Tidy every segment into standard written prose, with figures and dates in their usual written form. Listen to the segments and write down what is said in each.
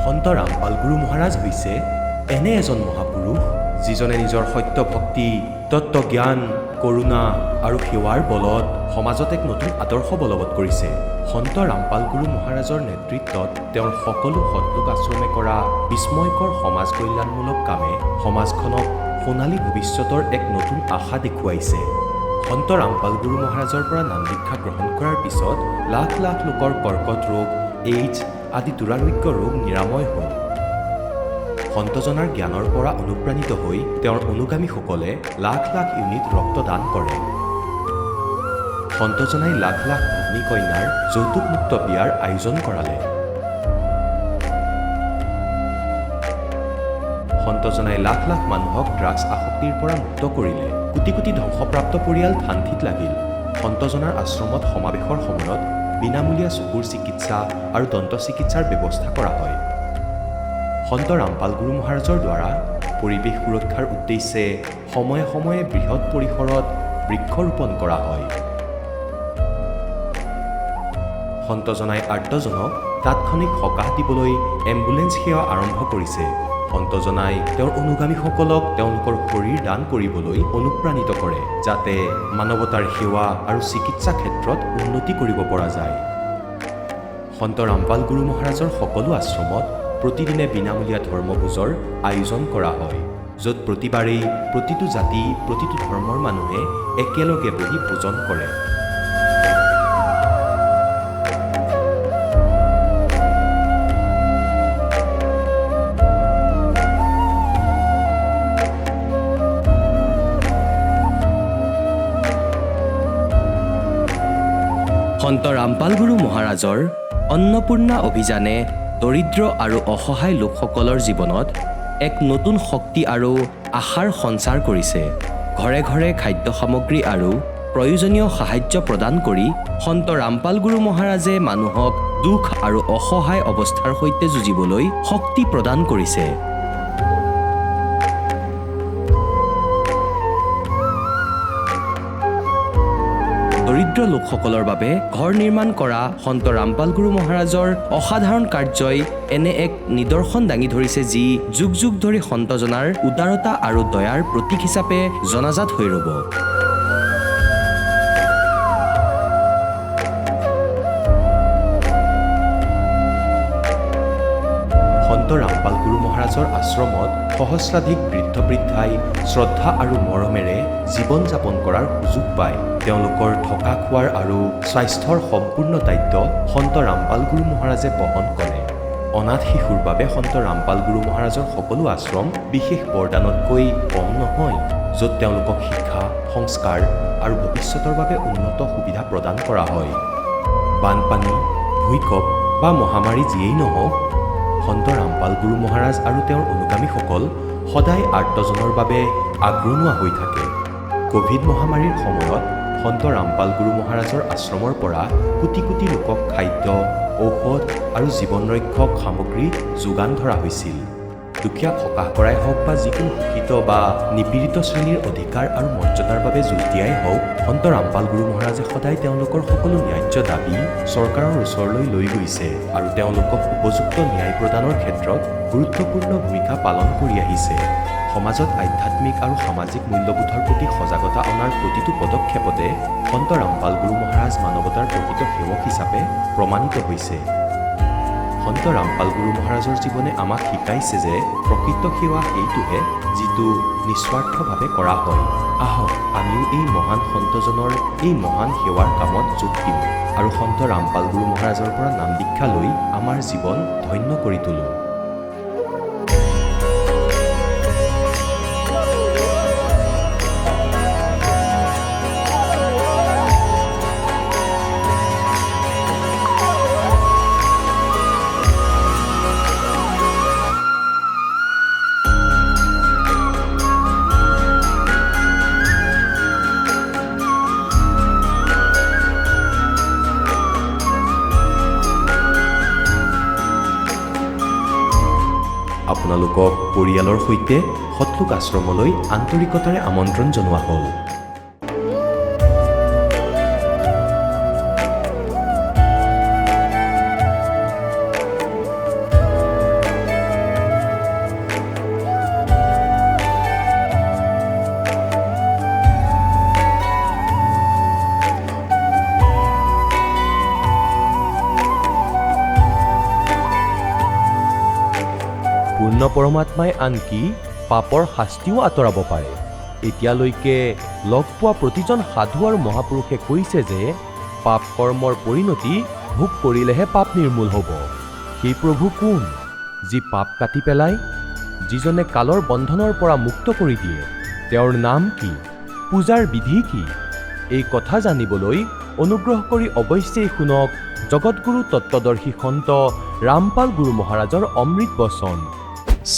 সন্ত ৰামপাল গুৰু মহাৰাজ হৈছে এনে এজন মহাপুৰুষ যিজনে নিজৰ সত্য ভক্তি, তত্ত্বজ্ঞান, কৰোণা আৰু সেৱাৰ বলত সমাজত এক নতুন আদৰ্শ বলবৎ কৰিছে। সন্ত ৰামপাল গুৰু মহাৰাজৰ নেতৃত্বত তেওঁৰ সকলো সৎলোক আশ্ৰমে কৰা বিস্ময়কৰ সমাজ কল্যাণমূলক কামে সমাজখনক সোণালী ভৱিষ্যতৰ এক নতুন আশা দেখুৱাইছে। সন্ত ৰামপাল গুৰু মহাৰাজৰ পৰা নাম দীক্ষা গ্ৰহণ কৰাৰ পিছত লাখ লাখ লোকৰ কৰ্কট ৰোগ, এইডছ আদি দুৰাৰোগ্য ৰোগ নিৰাময় হ'ল। সন্তজনাৰ জ্ঞানৰ পৰা অনুপ্ৰাণিত হৈ তেওঁৰ অনুগামীসকলে লাখ লাখ ইউনিট ৰক্তদান কৰে। সন্তজনাই লাখ লাখ ভগ্নী কন্যাৰ যৌতুকমুক্ত বিয়াৰ আয়োজন কৰালে। সন্তজনাই লাখ লাখ মানুহক ড্ৰাগছ আসক্তিৰ পৰা মুক্ত কৰিলে। কোটি কোটি ধ্বংসপ্ৰাপ্ত পৰিয়াল শান্তিত লাগিল। সন্তজনাৰ আশ্ৰমত সমাৱেশৰ সময়ত বিনামূলীয়া চকুৰ চিকিৎসা আৰু দন্ত চিকিৎসাৰ ব্যৱস্থা কৰা হয়। সন্ত ৰামপাল গুৰু মহাৰাজৰ দ্বাৰা পৰিৱেশ সুৰক্ষাৰ উদ্দেশ্যে সময়ে সময়ে বৃহৎ পৰিসৰত বৃক্ষৰোপণ কৰা হয়। সন্তজনাই আৰ্তজনক তাৎক্ষণিক সকাহ দিবলৈ এম্বুলেন্স সেৱা আৰম্ভ কৰিছে। সন্তজনাই তেওঁৰ অনুগামীসকলক তেওঁলোকৰ শৰীৰ দান কৰিবলৈ অনুপ্ৰাণিত কৰে, যাতে মানৱতাৰ সেৱা আৰু চিকিৎসা ক্ষেত্ৰত উন্নতি কৰিব পৰা যায়। সন্ত ৰামপাল গুৰু মহাৰাজৰ সকলো আশ্ৰমত প্ৰতিদিনে বিনামূলীয়া ধৰ্মভোজৰ আয়োজন কৰা হয়, য'ত প্ৰতিবাৰেই প্ৰতিটো জাতি, প্ৰতিটো ধৰ্মৰ মানুহে একেলগে বহি ভোজন কৰে। সন্ত ৰামপাল গুৰু মহাৰাজৰ অন্নপূৰ্ণা অভিযানে দৰিদ্ৰ আৰু অসহায় লোকসকলৰ জীৱনত এক নতুন শক্তি আৰু আশাৰ সঞ্চাৰ কৰিছে। ঘৰে ঘৰে খাদ্য সামগ্ৰী আৰু প্ৰয়োজনীয় সাহায্য প্ৰদান কৰি সন্ত ৰামপাল গুৰু মহাৰাজে মানুহক দুখ আৰু অসহায় অৱস্থাৰ সৈতে যুঁজিবলৈ শক্তি প্ৰদান কৰিছে। দৰিদ্ৰ লোকসকলৰ বাবে ঘৰ নিৰ্মাণ কৰা সন্ত ৰামপাল গুৰু মহাৰাজৰ অসাধাৰণ কাৰ্যই এনে এক নিদৰ্শন দাঙি ধৰিছে, যি যুগ যুগ ধৰি সন্তজনাৰ উদাৰতা আৰু দয়াৰ প্ৰতীক হিচাপে জনাজাত হৈ ৰ'ব। সন্ত ৰামপাল গুৰু মহাৰাজৰ আশ্ৰমত সহস্ৰাধিক বৃদ্ধ বৃদ্ধাই শ্ৰদ্ধা আৰু মৰমেৰে জীৱন যাপন কৰাৰ সুযোগ পায়। তেওঁলোকৰ থকা খোৱাৰ আৰু স্বাস্থ্যৰ সম্পূৰ্ণ দায়িত্ব সন্ত ৰামপাল গুৰু মহাৰাজে বহন কৰে। অনাথ শিশুৰ বাবে সন্ত ৰামপাল গুৰু মহাৰাজৰ সকলো আশ্ৰম বিশেষ বৰদানতকৈ কম নহয়, য'ত তেওঁলোকক শিক্ষা, সংস্কাৰ আৰু ভৱিষ্যতৰ বাবে উন্নত সুবিধা প্ৰদান কৰা হয়। বানপানী, ভূঁইকঁপ বা মহামাৰী যিয়েই নহওক, সন্ত ৰামপাল গুৰু মহাৰাজ আৰু তেওঁৰ অনুগামীসকল সদায় আৰ্তজনৰ বাবে আগৰণুৱা হৈ থাকে। ক'ভিড মহামাৰীৰ সময়ত সন্ত ৰামপাল গুৰু মহাৰাজৰ আশ্ৰমৰ পৰা কোটি কোটি লোকক খাদ্য, ঔষধ আৰু জীৱন ৰক্ষক সামগ্ৰী যোগান ধৰা হৈছিল। দুখীয়াক সকাহ কৰাই হওক বা যিকোনো শোষিত বা নিপীড়িত শ্ৰেণীৰ অধিকাৰ আৰু মৰ্যাদাৰ বাবে যুঁজ দিয়াই হওক, সন্ত ৰামপাল গুৰু মহাৰাজে সদায় তেওঁলোকৰ সকলো ন্যায্য দাবী চৰকাৰৰ ওচৰলৈ লৈ গৈছে আৰু তেওঁলোকক উপযুক্ত ন্যায় প্ৰদানৰ ক্ষেত্ৰত গুৰুত্বপূৰ্ণ ভূমিকা পালন কৰি আহিছে। সমাজত আধ্যাত্মিক আৰু সামাজিক মূল্যবোধৰ প্ৰতি সজাগতা অনাৰ প্ৰতিটো পদক্ষেপতে সন্ত ৰামপাল গুৰু মহাৰাজ মানৱতাৰ প্ৰকৃত সেৱক হিচাপে প্ৰমাণিত হৈছে। সন্ত ৰামপাল গুৰু মহাৰাজৰ জীৱনে আমাক শিকাইছে যে প্ৰকৃত সেৱা সেইটোহে যিটো নিস্বাৰ্থভাৱে কৰা হয়। আহক আমিও এই মহান সন্তজনৰ এই মহান সেৱাৰ কামত যোগ দিওঁ আৰু সন্ত ৰামপাল গুৰু মহাৰাজৰ পৰা নাম দীক্ষা লৈ আমাৰ জীৱন ধন্য কৰি তোলোঁ। আপোনালোকক পৰিয়ালৰ সৈতে সৎলোক আশ্ৰমলৈ আন্তৰিকতাৰে আমন্ত্ৰণ জনোৱা হ'ল। পূৰ্ণ পৰমাত্মাই আনকি পাপৰ শাস্তিও আঁতৰাব পাৰে। এতিয়ালৈকে লগ পোৱা প্ৰতিজন সাধু আৰু মহাপুৰুষে কৈছে যে পাপ কৰ্মৰ পৰিণতি ভোগ কৰিলেহে পাপ নিৰ্মূল হ'ব। সেই প্ৰভু কোন, যি পাপ কাটি পেলায়, যিজনে কালৰ বন্ধনৰ পৰা মুক্ত কৰি দিয়ে? তেওঁৰ নাম কি? পূজাৰ বিধি কি? এই কথা জানিবলৈ অনুগ্ৰহ কৰি অৱশ্যেই শুনক জগতগুৰু তত্ত্বদৰ্শী সন্ত ৰামপাল গুৰু মহাৰাজৰ অমৃত বচন।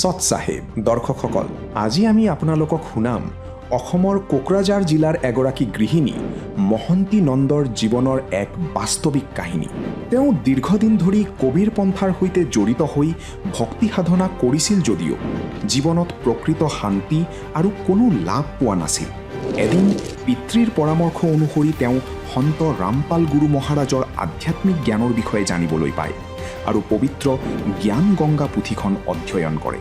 সৎ চাহেব দৰ্শকসকল, আজি আমি আপোনালোকক শুনাম অসমৰ কোকৰাঝাৰ জিলাৰ এগৰাকী গৃহিণী মহন্তী নন্দৰ জীৱনৰ এক বাস্তৱিক কাহিনী। তেওঁ দীৰ্ঘদিন ধৰি কবিৰ পন্থাৰ সৈতে জড়িত হৈ ভক্তি সাধনা কৰিছিল যদিও জীৱনত প্ৰকৃত শান্তি আৰু কোনো লাভ পোৱা নাছিল। এদিন পিতৃৰ পৰামৰ্শ অনুসৰি তেওঁ সন্ত ৰামপাল গুৰু মহাৰাজৰ আধ্যাত্মিক জ্ঞানৰ বিষয়ে জানিবলৈ পায় আৰু পবিত্ৰ জ্ঞান গংগা পুথিখন অধ্যয়ন কৰে।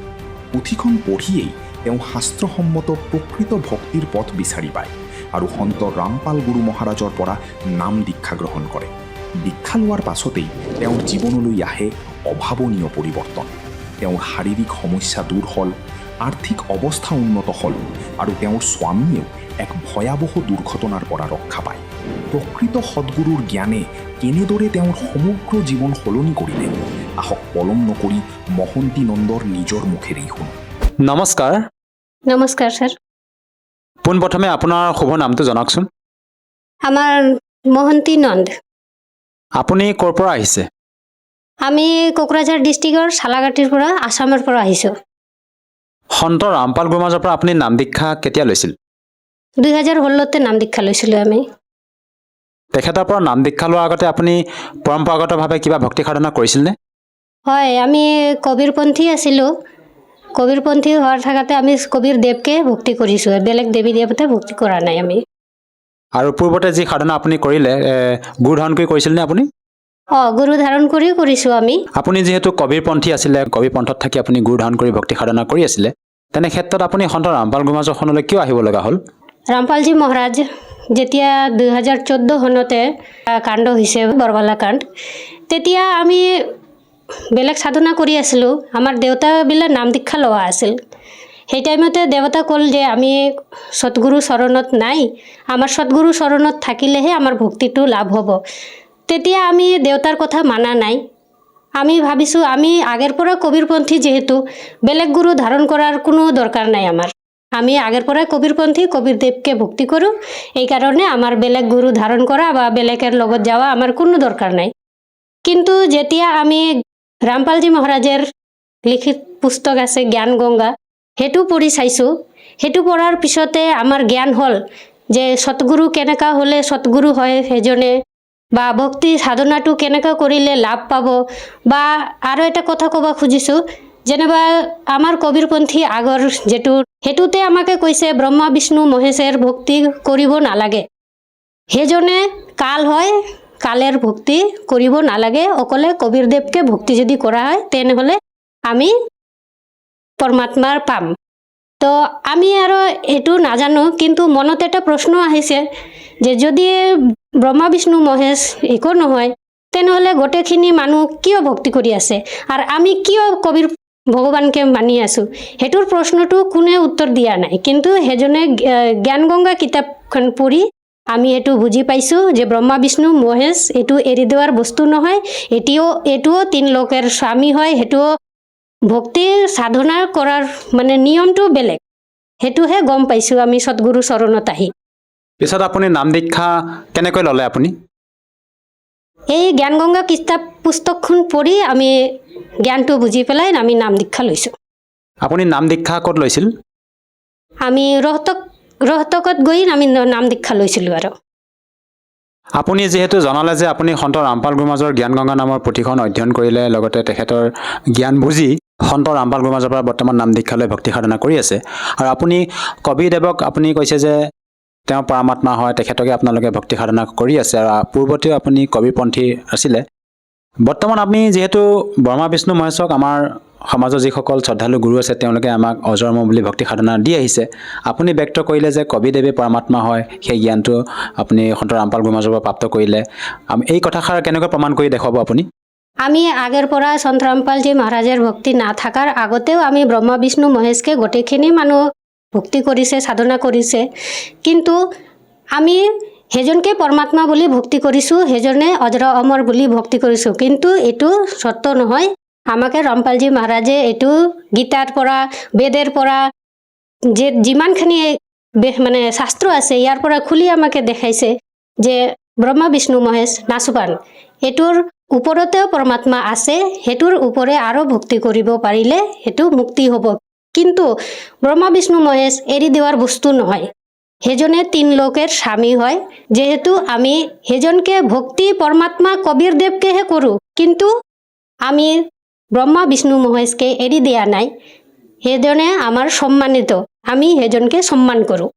পুথিখন পঢ়িয়েই তেওঁ শাস্ত্ৰসন্মত প্ৰকৃত ভক্তিৰ পথ বিচাৰি পায় আৰু সন্ত ৰামপাল গুৰু মহাৰাজৰ পৰা নাম দীক্ষা গ্ৰহণ কৰে। দীক্ষা লোৱাৰ পাছতেই তেওঁৰ জীৱনলৈ আহে অভাৱনীয় পৰিৱৰ্তন। তেওঁৰ শাৰীৰিক সমস্যা দূৰ হ'ল, আৰ্থিক অৱস্থা উন্নত হ'ল আৰু তেওঁৰ স্বামীয়েও এক ভয়াৱহ দুৰ্ঘটনাৰ পৰা ৰক্ষা পায়। প্ৰকৃত সদ্গুৰুৰ জ্ঞানে কেনেদৰে তেওঁৰ সমগ্ৰ জীৱন সলনি কৰিলে, আহক পলম নকৰি মহন্তী নন্দৰ নিজৰ মুখেৰেই শুনো। নমস্কাৰ। নমস্কাৰ ছাৰ। পোনপ্ৰথমে আপোনাৰ শুভ নামটো জনাওকচোন। আমাৰ মহন্তী নন্দ। আপুনি ক'ৰ পৰা আহিছে? আমি কোকৰাঝাৰ ডিষ্ট্ৰিক্টৰ চালাগাটিৰ পৰা, আসামৰ পৰা আহিছোঁ। সন্ত ৰামপাল গুৰু মহাৰাজৰ পৰা আপুনি নাম দীক্ষা কেতিয়া লৈছিল? 2016তে নাম দীক্ষা লৈছিলোঁ আমি। তেখেতৰ পৰা নাম দীক্ষা লোৱাৰ আগতে আপুনি পৰম্পৰাগতভাৱে কিবা ভক্তি সাধনা কৰিছিলনে? হয়, আমি কবিৰপন্থী আছিলোঁ। কবিৰপন্থী হোৱাৰ থাকাতে আমি কবিৰ দেৱকে ভক্তি কৰিছোঁ, বেলেগ দেৱী দেৱতা ভক্তি কৰা নাই আমি। আৰু পূৰ্বতে যি সাধনা আপুনি কৰিলে, গুৰু ধাৰণ কৰি কৰিছিলনে আপুনি? গুৰু ধাৰণ কৰিও কৰিছোঁ আমি। আপুনি যিহেতু কবিৰপন্থী আছিলে, কবিৰ পন্থত থাকি আপুনি গুৰু ধাৰণ কৰি ভক্তি সাধনা কৰি আছিলে, তেনে ক্ষেত্ৰত আপুনি সন্ত ৰামপাল গুৰু মহাৰাজখনলৈ কিয় আহিব লগা হ'ল? ৰামপালজী মহাৰাজ যেতিয়া 2014 চনতে কাণ্ড হৈছে, বৰবালা কাণ্ড, তেতিয়া আমি বেলেগ সাধনা কৰি আছিলোঁ। আমাৰ দেউতাবিলাক নাম দীক্ষা লোৱা আছিল। সেই টাইমতে দেৱতা ক'ল যে আমি সৎগুৰু চৰণত নাই, আমাৰ সৎগুৰু চৰণত থাকিলেহে আমাৰ ভক্তিটো লাভ হ'ব। তেতিয়া আমি দেউতাৰ কথা মানা নাই। আমি ভাবিছোঁ আমি আগৰ পৰা কবিৰপন্থী, যিহেতু বেলেগ গুৰু ধাৰণ কৰাৰ কোনো দৰকাৰ নাই আমাৰ। আমি আগৰ পৰাই কবিৰপন্থী, কবিৰ দেৱকে ভক্তি কৰোঁ। এইকাৰণে আমাৰ বেলেগ গুৰু ধাৰণ কৰা বা বেলেগৰ লগত যাৱা আমাৰ কোনো দৰকাৰ নাই। কিন্তু যেতিয়া আমি ৰামপালজী মহাৰাজৰ লিখিত পুস্তক আছে জ্ঞান গংগা, সেইটো পঢ়ি চাইছোঁ। সেইটো পঢ়াৰ পিছতে আমাৰ জ্ঞান হ'ল যে সৎগুৰু কেনেকুৱা হ'লে সৎগুৰু হয় সেইজনে, বা ভক্তি সাধনাটো কেনেকুৱা কৰিলে লাভ পাব। বা আৰু এটা কথা ক'ব খুজিছোঁ, যেনিবা আমাৰ কবিৰপন্থী আগৰ যেটো, সেইটোতে আমাকে কৈছে ব্ৰহ্মা বিষ্ণু মহেশৰ ভক্তি কৰিব নালাগে। সেইজনে কাল হয়, কালেৰ ভক্তি কৰিব নালাগে, অকলে কবিৰদেৱকে ভক্তি যদি কৰা হয় তেনেহ'লে আমি পৰমাত্মাৰ পাম। তো আমি আৰু এইটো নাজানো, কিন্তু মনত এটা প্ৰশ্ন আহিছে যে যদি ব্ৰহ্মা বিষ্ণু মহেশ একো নহয়, তেনেহ'লে গোটেইখিনি মানুহ কিয় ভক্তি কৰি আছে আৰু আমি কিয় কবিৰ ভগৱানকে মানি আছোঁ? সেইটোৰ প্ৰশ্নটো কোনে উত্তৰ দিয়া নাই। কিন্তু সেইজনে জ্ঞান গংগা কিতাপখন পঢ়ি আমি এইটো বুজি পাইছোঁ যে ব্ৰহ্মা বিষ্ণু মহেশ এইটো এৰি দেৱাৰ বস্তু নহয়, এইটোও তিন লোকৰ স্বামী হয়। সেইটোও ভক্তি সাধনা কৰাৰ মানে নিয়মটো বেলেগ, সেইটোহে গম পাইছোঁ আমি সৎগুৰু চৰণত আহি। পিছত আপুনি নাম দীক্ষা কেনেকৈ ল'লে আপুনি? এই জ্ঞান গংগা কিতাপ পুস্তকখন পঢ়ি আমি জ্ঞানটো বুজি পেলাই আমি নাম দীক্ষা লৈছোঁ। আপুনি নাম দীক্ষা ক'ত লৈছিল? আমি ৰহতকত গৈ আমি নাম দীক্ষা লৈছিলোঁ। আৰু আপুনি যিহেতু জনালে যে আপুনি সন্ত ৰামপাল গুৰু মহাৰাজৰ জ্ঞান গংগা নামৰ পুথিখন অধ্যয়ন কৰিলে, লগতে তেখেতৰ জ্ঞান বুজি সন্ত ৰামপাল গুৰু মহাৰাজৰ পৰা বৰ্তমান নাম দীক্ষা লৈ ভক্তি সাধনা কৰি আছে। আৰু আপুনি কবিদেৱক আপুনি কৈছে যে তেওঁ পৰমাত্মা হয়, তেখেতকে আপোনালোকে ভক্তি সাধনা কৰি আছে, আৰু পূৰ্বতেও আপুনি কবিৰপন্থী আছিলে। বৰ্তমান আপুনি যিহেতু ব্ৰহ্মা বিষ্ণু মহেশক আমাৰ সমাজৰ যিসকল শ্ৰদ্ধালু গুৰু আছে তেওঁলোকে আমাক অজৰম বুলি ভক্তি সাধনা দি আহিছে। আপুনি ব্যক্ত কৰিলে যে কবিদেৱে পৰমাত্মা হয়, সেই জ্ঞানটো আপুনি সন্ত ৰামপাল গুৰু মহাৰাজৰ পৰা প্ৰাপ্ত কৰিলে। এই কথাষাৰ কেনেকৈ প্ৰমাণ কৰি দেখুৱাব আপুনি? আমি আগেৰ পৰা সন্ত ৰামপালজী মহাৰাজৰ ভক্তি নাথাকাৰ আগতেও আমি ব্ৰহ্মা বিষ্ণু মহেশকে গোটেইখিনি মানুহ ভক্তি কৰিছে, সাধনা কৰিছে। কিন্তু আমি সেইজনকে পৰমাত্মা বুলি ভক্তি কৰিছোঁ, সেইজনে অজৰ অমৰ বুলি ভক্তি কৰিছোঁ। কিন্তু এইটো সত্য নহয়। আমাকে ৰামপালজী মহাৰাজে এইটো গীতাৰ পৰা, বেদৰ পৰা যে যিমানখিনি মানে শাস্ত্ৰ আছে ইয়াৰ পৰা খুলি আমাকে দেখাইছে যে ব্ৰহ্মা বিষ্ণু মহেশ নাচবান, এইটোৰ ওপৰতেও পৰমাত্মা আছে, সেইটোৰ ওপৰে আৰু ভক্তি কৰিব পাৰিলে সেইটো মুক্তি হ'ব। কিন্তু ব্ৰহ্মা বিষ্ণু মহেশ এৰি দেওয়াৰ বস্তু নহয়। সেইজনে 3 লোকেৰ স্বামী হয়। যেহেতু আমি সেইজনকে ভক্তি পৰমাত্মা কবিৰ দেবকেহে কৰোঁ, কিন্তু আমি ব্ৰহ্মা বিষ্ণু মহেশকে এৰি দিয়া নাই। সেইজনে আমাৰ সম্মানিত, আমি সেইজনকে সম্মান কৰোঁ।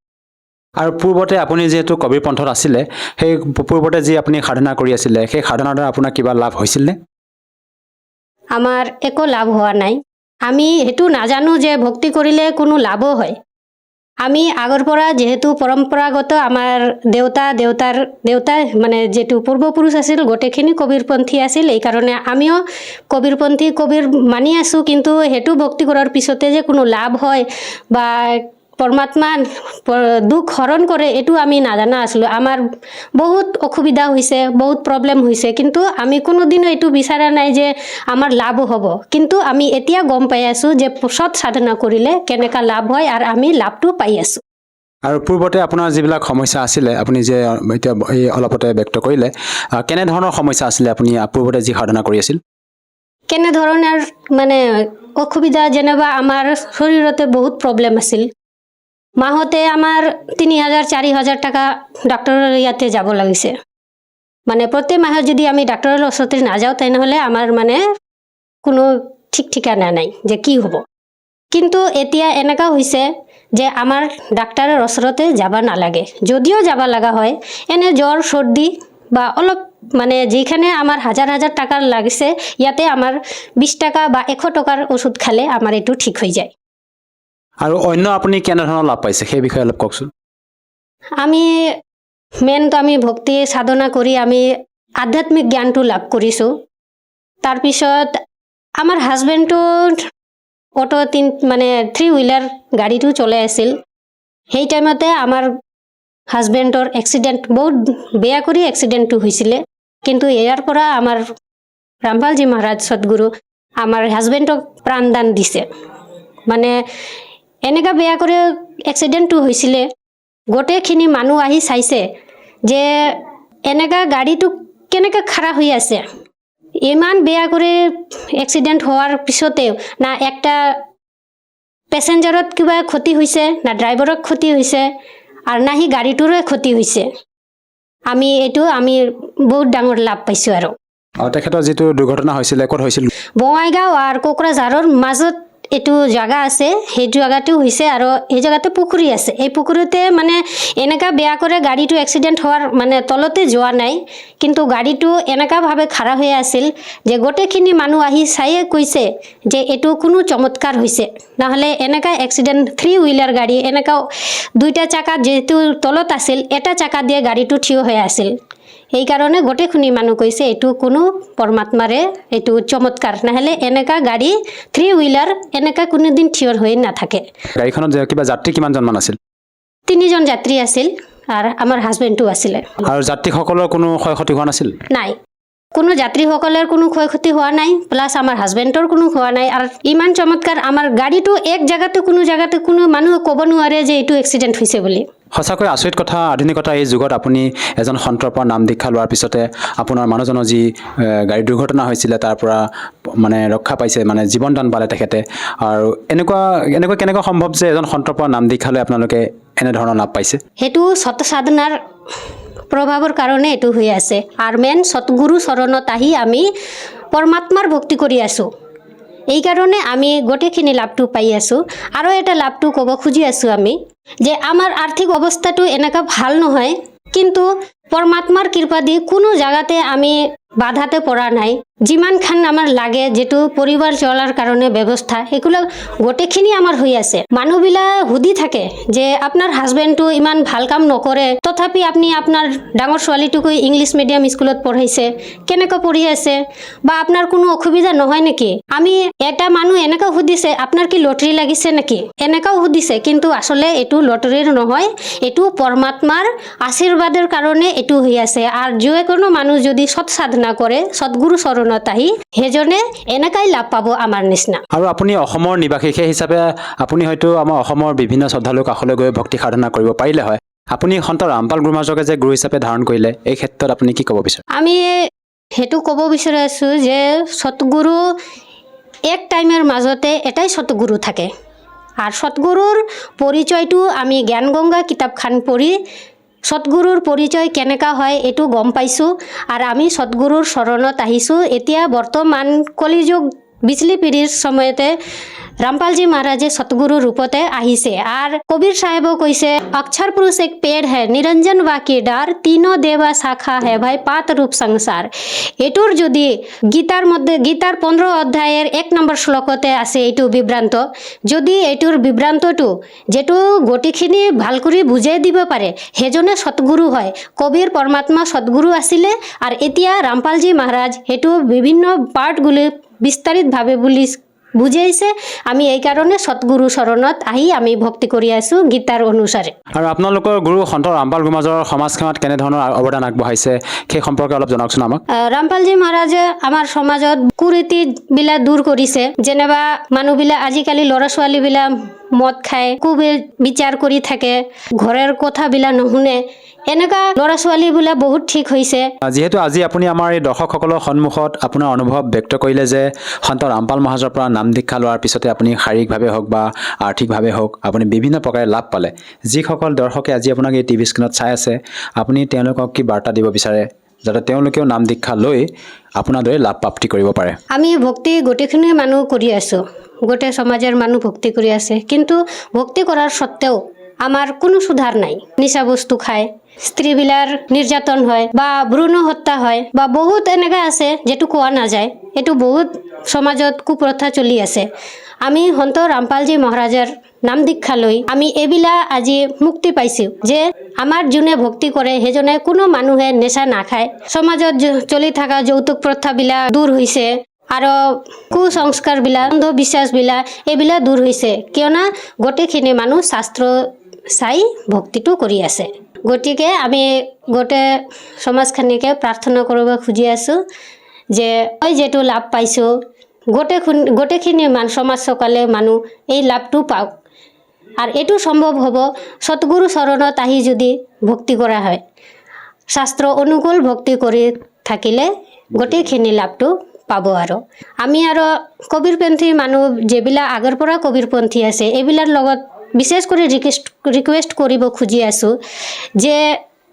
আৰু পূৰ্বতে আপুনি যিহেতু কবিৰ পন্থত আছিলে, সেই পূৰ্বতে যি আপুনি সাধনা কৰি আছিলে, সেই সাধনাৰ দ্বাৰা আপোনাৰ কিবা লাভ হৈছিলনে? আমাৰ একো লাভ হোৱা নাই। আমি সেইটো নাজানো যে ভক্তি কৰিলে কোনো লাভো হয়। আমি আগৰ পৰা যেহেতু পৰম্পৰাগত আমাৰ দেউতা মানে যেটো পূৰ্বপুৰুষ আছিল গোটেইখিনি কবিৰপন্থী আছিল, এইকাৰণে আমিও কবিৰ মানি আছোঁ। কিন্তু সেইটো ভক্তি কৰাৰ পিছতে যে কোনো লাভ হয় বা পৰমাত্মা দুখ হৰণ কৰে এইটো আমি নাজানা আছিলোঁ। আমাৰ বহুত অসুবিধা হৈছে, বহুত প্ৰব্লেম হৈছে, কিন্তু আমি কোনোদিনও এইটো বিচৰা নাই যে আমাৰ লাভ হ'ব। কিন্তু আমি এতিয়া গম পাই আছোঁ যে সৎ সাধনা কৰিলে কেনেকা লাভ হয়, আৰু আমি লাভটো পাই আছোঁ। আৰু পূৰ্বতে আপোনাৰ যিবিলাক সমস্যা আছিলে, আপুনি যে এতিয়া এই অলপতে ব্যক্ত কৰিলে, কেনেধৰণৰ সমস্যা আছিলে আপুনি পূৰ্বতে যি সাধনা কৰি আছিল? কেনেধৰণৰ মানে অসুবিধা, যেনিবা আমাৰ শৰীৰতে বহুত প্ৰব্লেম আছিল। মাহতে আমাৰ 3,000 4,000 টাকা ডাক্তৰৰ ইয়াতে যাব লাগিছে। মানে প্ৰত্যেক মাহত যদি আমি ডাক্তৰৰ ওচৰতে নাযাওঁ তেনেহ'লে আমাৰ মানে কোনো ঠিক ঠিকানা নাই যে কি হ'ব। কিন্তু এতিয়া এনেকা হৈছে যে আমাৰ ডাক্তৰৰ ওচৰতে যাব নালাগে। যদিও যাব লগা হয়, এনে জ্বৰ চৰ্দি বা অলপ মানে যিখানে আমাৰ হাজাৰ টাকা লাগিছে, ইয়াতে আমাৰ 20 টাকা বা 100 টকাৰ ওষুধ খালে আমাৰ এইটো ঠিক হৈ যায়। আৰু অন্য আপুনি কেনেধৰণৰ লাভ পাইছে সেই বিষয়ে অলপ কওকচোন। আমি মেইনটো আমি ভক্তি সাধনা কৰি আমি আধ্যাত্মিক জ্ঞানটো লাভ কৰিছোঁ। তাৰপিছত আমাৰ হাজবেণ্ডটো অটো মানে 3 হুইলাৰ গাড়ীটো চলাই আছিল। সেই টাইমতে আমাৰ হাজবেণ্ডৰ এক্সিডেণ্ট, বহুত বেয়া কৰি এক্সিডেণ্টটো হৈছিলে। কিন্তু ইয়াৰ পৰা আমাৰ ৰামপালজী মহাৰাজ সদগুৰু আমাৰ হাজবেণ্ডক প্ৰাণদান দিছে। মানে এনেকা বেয়া কৰি এক্সিডেণ্টটো হৈছিলে, গোটেইখিনি মানুহ আহি চাইছে যে এনেকা গাড়ীটো কেনেকৈ খাৰা হৈ আছে। ইমান বেয়া কৰি এক্সিডেণ্ট হোৱাৰ পিছতেও না একটা পেচেঞ্জাৰত কিবা ক্ষতি হৈছে, না ড্ৰাইভাৰৰ ক্ষতি হৈছে, আৰু না সি গাড়ীটোৰে ক্ষতি হৈছে। আমি বহুত ডাঙৰ লাভ পাইছোঁ। আৰু তেখেতৰ যিটো দুৰ্ঘটনা হৈছিলে, ক'ত হৈছিল? বঙাইগাঁও আৰু কোকৰাঝাৰৰ মাজত এইটো জাগা আছে, সেই জাগাটো হৈছে, আৰু এই জাগাতে পুখুৰী আছে। এই পুখুৰীতে মানে এনেকা বেয়া কৰে গাড়ীটো এক্সিডেণ্ট হোৱাৰ মানে তলতে যোৱা নাই, কিন্তু গাড়ীটো এনেকাভাৱে খাৰা হৈ আছিল যে গোটেইখিনি মানুহ আহি চায়ে কৈছে যে এইটো কোনো চমৎকাৰ হৈছে। নহ'লে এনেকা এক্সিডেণ্ট 3 হুইলাৰ গাড়ী এনেকা 2টা চাকা যেহেতু তলত আছিল, এটা চাকা দিয়ে গাড়ীটো থিয় হৈ আছিল। সেইকাৰণে গোটেইখিনি মানুহ কৈছে এইটো কোনো পৰমাত্মাৰে এইটো চমৎকাৰ, নহ'লে এনেকা গাড়ী 3 হুইলাৰ এনেকা কোনোদিন থিয় হৈ নাথাকে। গাড়ীখনত কিবা যাত্ৰী কিমানজনমান আছিল? 3 জন যাত্ৰী আছিল, আৰু আমাৰ হাজবেণ্ডটো আছিলে। আৰু যাত্ৰীসকলৰ কোনো ক্ষয় ক্ষতি হোৱা নাছিল? নাই, কোনো যাত্ৰীসকলৰ কোনো ক্ষয় ক্ষতি হোৱা নাই, প্লাছ আমাৰ হাজবেণ্ডৰ কোনো হোৱা নাই। আৰু ইমান চমৎকাৰ আমাৰ গাড়ীটো এক জেগাতে কোনো মানুহ ক'ব নোৱাৰে যে এইটো এক্সিডেণ্ট হৈছে বুলি। সঁচাকৈ আচৰিত কথা। আধুনিকতা এই যুগত আপুনি এজন সন্তৰ পৰা নাম দীক্ষা লোৱাৰ পিছতে আপোনাৰ মানুহজনৰ যি গাড়ী দুৰ্ঘটনা হৈছিলে তাৰ পৰা মানে ৰক্ষা পাইছে, মানে জীৱন দান পালে তেখেতে। আৰু এনেকুৱা কেনেকুৱা সম্ভৱ যে এজন সন্তৰ পৰা নাম দীক্ষা লৈ আপোনালোকে এনেধৰণৰ লাভ পাইছে? সেইটো সত সাধনাৰ প্ৰভাৱৰ কাৰণে এইটো হৈ আছে। আৰু মেইন সতগুৰু চৰণত আহি আমি পৰমাত্মাৰ ভক্তি কৰি আছোঁ, এইকাৰণে আমি গোটেইখিনি লাভটো পাই আছোঁ। আৰু এটা লাভটো ক'ব খুজি আছোঁ আমি যে আমাৰ আৰ্থিক অৱস্থাটো এনেকুৱা ভাল নহয়, কিন্তু পৰমাত্মাৰ কৃপা দি কোনো জাগাতে আমি বাধাতে পৰা নাই। যিমানখান আমাৰ লাগে যেটো পৰিবাৰ চলাৰ কাৰণে ব্যৱস্থা এগুলো গোটেইখিনি আমাৰ হৈ আছে। মানুহবিলাক সুধি থাকে যে আপোনাৰ হাজবেণ্ডটো ইমান ভাল কাম নকৰে, তথাপি আপুনি আপোনাৰ ডাঙৰ ছোৱালীটোকো ইংলিছ মিডিয়াম স্কুলত পঢ়াইছে, কেনেকৈ পঢ়ি আছে বা আপোনাৰ কোনো অসুবিধা নহয় নেকি? আমি এটা মানুহ এনেকৈ সুধিছে আপোনাৰ কি লটাৰী লাগিছে নেকি, এনেকাও সুধিছে। কিন্তু আসলে এইটো লটাৰীৰ নহয়, এইটো পৰমাত্মাৰ আশীৰ্বাদৰ কাৰণে এইটো হৈ আছে। আৰু যিকোনো মানুহ যদি সৎ সাধনা কৰে সৎগুৰু চৰণত আহি সেইজনে এনেকাই লাভ পাব আমাৰ নিচিনা। আৰু আপুনি অসমৰ নিবাসী, সেই হিচাপে আপুনি হয়তো আমাৰ অসমৰ বিভিন্ন শ্ৰদ্ধালুৰ কাষলৈ গৈ ভক্তি সাধনা কৰিব পাৰিলে হয়। আপুনি সন্ত ৰামপাল গুৰু মহাৰাজকে যে গুৰু হিচাপে ধাৰণ কৰিলে, এই ক্ষেত্ৰত আপুনি কি ক'ব বিচাৰে? আমি সেইটো ক'ব বিচাৰিছোঁ যে সৎগুৰু এক টাইমৰ মাজতে এটাই সৎগুৰু থাকে। আৰ সৎগুৰুৰ পৰিচয়টো আমি জ্ঞানগংগা কিতাপখন পঢ়ি সৎগুৰুৰ পৰিচয় কেনেকা হয় এইটো গম পাইছোঁ। আৰু আমি সৎগুৰুৰ চৰণত আহিছোঁ। এতিয়া বৰ্তমান কলিযুগ বিজলী পিঢ়িৰ সময়তে रामपाल जी महाराजे सतगुरु रूपते आहिसे। आर कबीर साहेबो কৈছে अक्षर पुरुष एक पेड़ है निरंजन वाकी डार तीनों देवा शाखा है भाई पात रूप संसार। एटुर যদি গীতার মধ্যে গীতার 15 অধ্যায়ের 1 নম্বৰ শ্লোকতে আছে এইটো বিভ্ৰান্ত। যদি এইটোৰ বিভ্ৰান্তটো যেটো গটিখিনি ভাল কৰি বুজাই দিব পাৰে হেজনে সতগুৰু হয়। কবিৰ পৰমাত্মা সতগুৰু আছিলে। আৰ এতিয়া ৰামপালজি মহাৰাজ এটো বিভিন্ন পাৰ্টগুলি বিস্তাৰিতভাৱে বুলি বুঝাইছে। আমি এই কাৰণে সৎগুৰু শৰণত আহি আমি ভক্তি কৰি আছো গীতাৰ অনুসাৰে। আৰু আপোনালোকৰ গুৰু সন্ত ৰামপাল গুৰু মহাৰাজৰ সমাজখনত কেনে ধৰণৰ অৱদান আগবঢ়াইছে সেই সম্পৰ্কে অলপ জনাওকচোন আমাক। ৰামপালজি মহাৰাজে আমাৰ সমাজত কুৰীতি বিলাক দূৰ কৰিছে। যেনেবা মানুহবিলাক আজিকালি ল'ৰা ছোৱালীবিলাক মদ খায়, বিচাৰ কৰি থাকে, ঘৰৰ কথাবিলাক নুশুনে, এনেকা ল'ৰা ছোৱালীবিলাক বহুত ঠিক হৈছে। যিহেতু আজি আপুনি আমাৰ এই দৰ্শকসকলৰ সন্মুখত আপোনাৰ অনুভৱ ব্যক্ত কৰিলে যে সন্ত ৰামপাল মহাৰাজৰ পৰা নাম দীক্ষা লোৱাৰ পিছতে আপুনি শাৰীৰিকভাৱে হওক বা আৰ্থিকভাৱে হওক আপুনি বিভিন্ন প্ৰকাৰে লাভ পালে। যিসকল দৰ্শকে আজি আপোনাক এই টিভি স্ক্ৰীণত চাই আছে, আপুনি তেওঁলোকক কি বাৰ্তা দিব বিচাৰে যাতে তেওঁলোকেও নাম দীক্ষা লৈ আপোনাৰ দৰে লাভ প্ৰাপ্তি কৰিব পাৰে? আমি ভক্তি গোটেইখিনি মানুহ কৰি আছোঁ, গোটেই সমাজৰ মানুহ ভক্তি কৰি আছে। কিন্তু ভক্তি কৰাৰ সত্ত্বেও আমাৰ কোনো সুধাৰ নাই। নিচা বস্তু খায়, স্ত্ৰীবিলাক নিৰ্যাতন হয় বা ভ্ৰূণ হত্যা হয় বা বহুত এনেকা আছে যেটো কোৱা নাযায়। এইটো বহুত সমাজত কুপ্ৰথা চলি আছে। আমি সন্ত ৰামপালজি মহাৰাজৰ নাম দীক্ষা লৈ আমি এইবিলাক আজি মুক্তি পাইছোঁ যে আমাৰ যোনে ভক্তি কৰে সেইজনে কোনো মানুহে নেশা নাখায়। সমাজত চলি থকা যৌতুক প্ৰথাবিলাক দূৰ হৈছে আৰু কুসংস্কাৰবিলাক অন্ধবিশ্বাসবিলাক এইবিলাক দূৰ হৈছে। কিয়নো গোটেইখিনি মানুহ শাস্ত্ৰ চাই ভক্তিটো কৰি আছে। গতিকে আমি গোটেই সমাজখিনিকে প্ৰাৰ্থনা কৰিব খুজি আছোঁ যে মই যেটো লাভ পাইছোঁ গোটেইখিনি সমাজ সকলে মানুহ এই লাভটো পাওক। আর এইটো সম্ভৱ হ'ব সৎগুৰু চৰণত আহি যদি ভক্তি কৰা হয়। শাস্ত্ৰ অনুকূল ভক্তি কৰি থাকিলে গোটেইখিনি লাভটো পাব। আৰু আমি আৰু কবিৰপন্থী মানুহ যেবিলাক আগৰ পৰা কবিৰপন্থী আছে এইবিলাৰ লগত বিশেষ কৰি ৰিকুৱেষ্ট কৰিব খুজি আছোঁ যে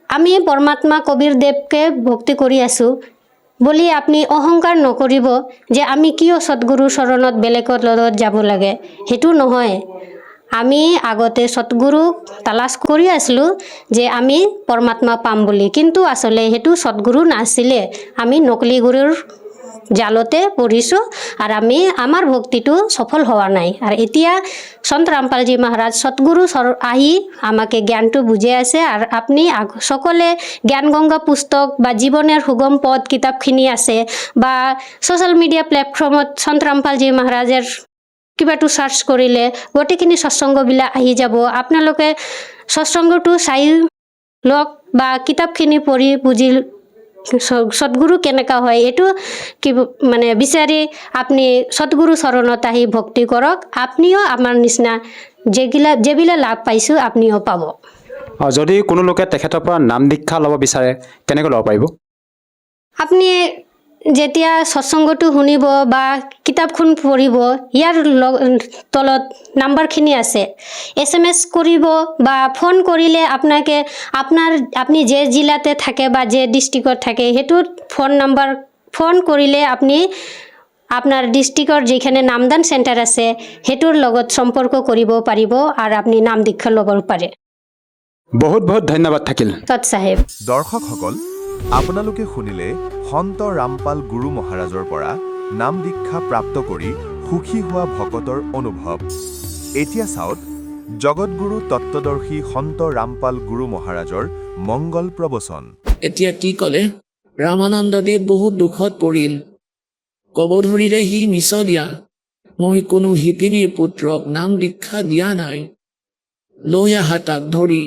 আমি পৰমাত্মা কবিৰদেৱকে ভক্তি কৰি আছোঁ বুলি আপুনি অহংকাৰ নকৰিব যে আমি কিয় সৎগুৰু চৰণত বেলেগৰ লগত যাব লাগে। সেইটো নহয়। আমি আগতে সৎগুৰুক তালাশ কৰি আছিলোঁ যে আমি পৰমাত্মা পাম বুলি, কিন্তু আচলতে সেইটো সৎগুৰু নাছিলে। আমি নকলি গুৰুৰ জালতে পঢ়িছোঁ আৰু আমাৰ ভক্তিটো সফল হোৱা নাই। আৰু এতিয়া সন্ত ৰামপালজি মহাৰাজ সৎগুৰু আহি আমাকে জ্ঞানটো বুজাই আছে। আৰু আপুনি সকলে জ্ঞানগংগা পুস্তক বা জীৱনৰ সুগম পথ কিতাপখিনি আছে বা ছ'চিয়েল মিডিয়া প্লেটফৰ্মত সন্ত ৰামপালজি মহাৰাজৰ কিবাটো চাৰ্চ কৰিলে গোটেইখিনি সৎসংগবিলাক আহি যাব। আপোনালোকে সৎসংগটো চাই লওক বা কিতাপখিনি পঢ়ি বুজি সৎগুৰু কেনেকা হয় এইটো কি মানে বিচাৰি আপুনি সৎগুৰু চৰণত আহি ভক্তি কৰক। আপুনিও আমাৰ নিচিনা যেবিলাক লাভ পাইছোঁ আপুনিও পাব। যদি কোনো লোকে তেখেতৰ পৰা নাম দীক্ষা ল'ব বিচাৰে কেনেকৈ ল'ব পাৰিব? আপুনি যেতিয়া সৎসংগটো শুনিব বা কিতাপখন পঢ়িব ইয়াৰ তলত নাম্বাৰখিনি আছে। SMS কৰিব বা ফোন কৰিলে আপুনি যে জিলাতে থাকে বা যে ডিষ্ট্ৰিক্টত থাকে সেইটোত ফোন কৰিলে আপুনি আপোনাৰ ডিষ্ট্ৰিক্টৰ যিখিনি নামদান চেণ্টাৰ আছে সেইটোৰ লগত সম্পৰ্ক কৰিব পাৰিব আৰু আপুনি নাম দীক্ষা ল'ব পাৰে। বহুত বহুত ধন্যবাদ থাকিল। সৎ চাহেব। দৰ্শকসকল, আপোনালোকে শুনিলে সন্ত ৰামপাল গুৰু মহাৰাজৰ পৰা নাম দীক্ষা প্ৰাপ্ত কৰি সুখী হোৱা ভকতৰ অনুভৱ। এতিয়া চাওক জগতগুৰু তত্ত্বদৰ্শী সন্ত ৰামপাল গুৰু মহাৰাজৰ মংগল প্ৰবচন। এতিয়া কি ক'লে? ৰামানন্দদেৱ বহুত দুখত পৰিল। ক'ব ধৰিলে সি মিছলীয়া, মই কোনো শিপিনীৰ পুত্ৰক নাম দীক্ষা দিয়া নাই, লৈ আহা তাক ধৰি।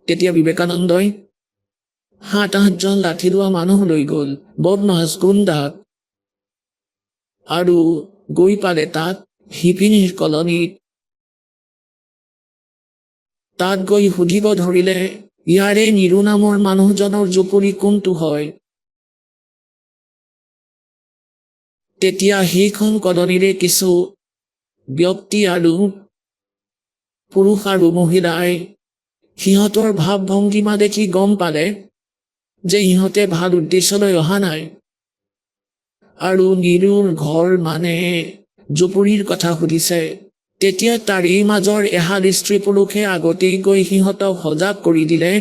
তেতিয়া বিবেকানন্দই ৭-৮জন লাঠি লোৱা মানুহ লৈ গ'ল, বদমাছ গুণ্ডাক, আৰু গৈ পালে তাত শিপিনীৰ কলনীত। তাত গৈ সুধিব ধৰিলে, ইয়াৰে নিৰু নামৰ মানুহজনৰ জুপুৰি কোনটো হয়? তেতিয়া সেইখন কলনীৰে কিছু ব্যক্তি আৰু পুৰুষ আৰু মহিলাই সিহঁতৰ ভাৱ ভংগীমা দেখি গম পালে যে ইহঁতে ভাল উদ্দেশ্যলৈ অহা নাই, আৰু নিৰুৰ ঘৰ মানে জুপুৰিৰ কথা সুধিছে। তেতিয়া তাৰে মাজৰ এহাল স্ত্ৰী পুৰুষে আগতেই গৈ সিহঁতক সজাগ কৰি দিলে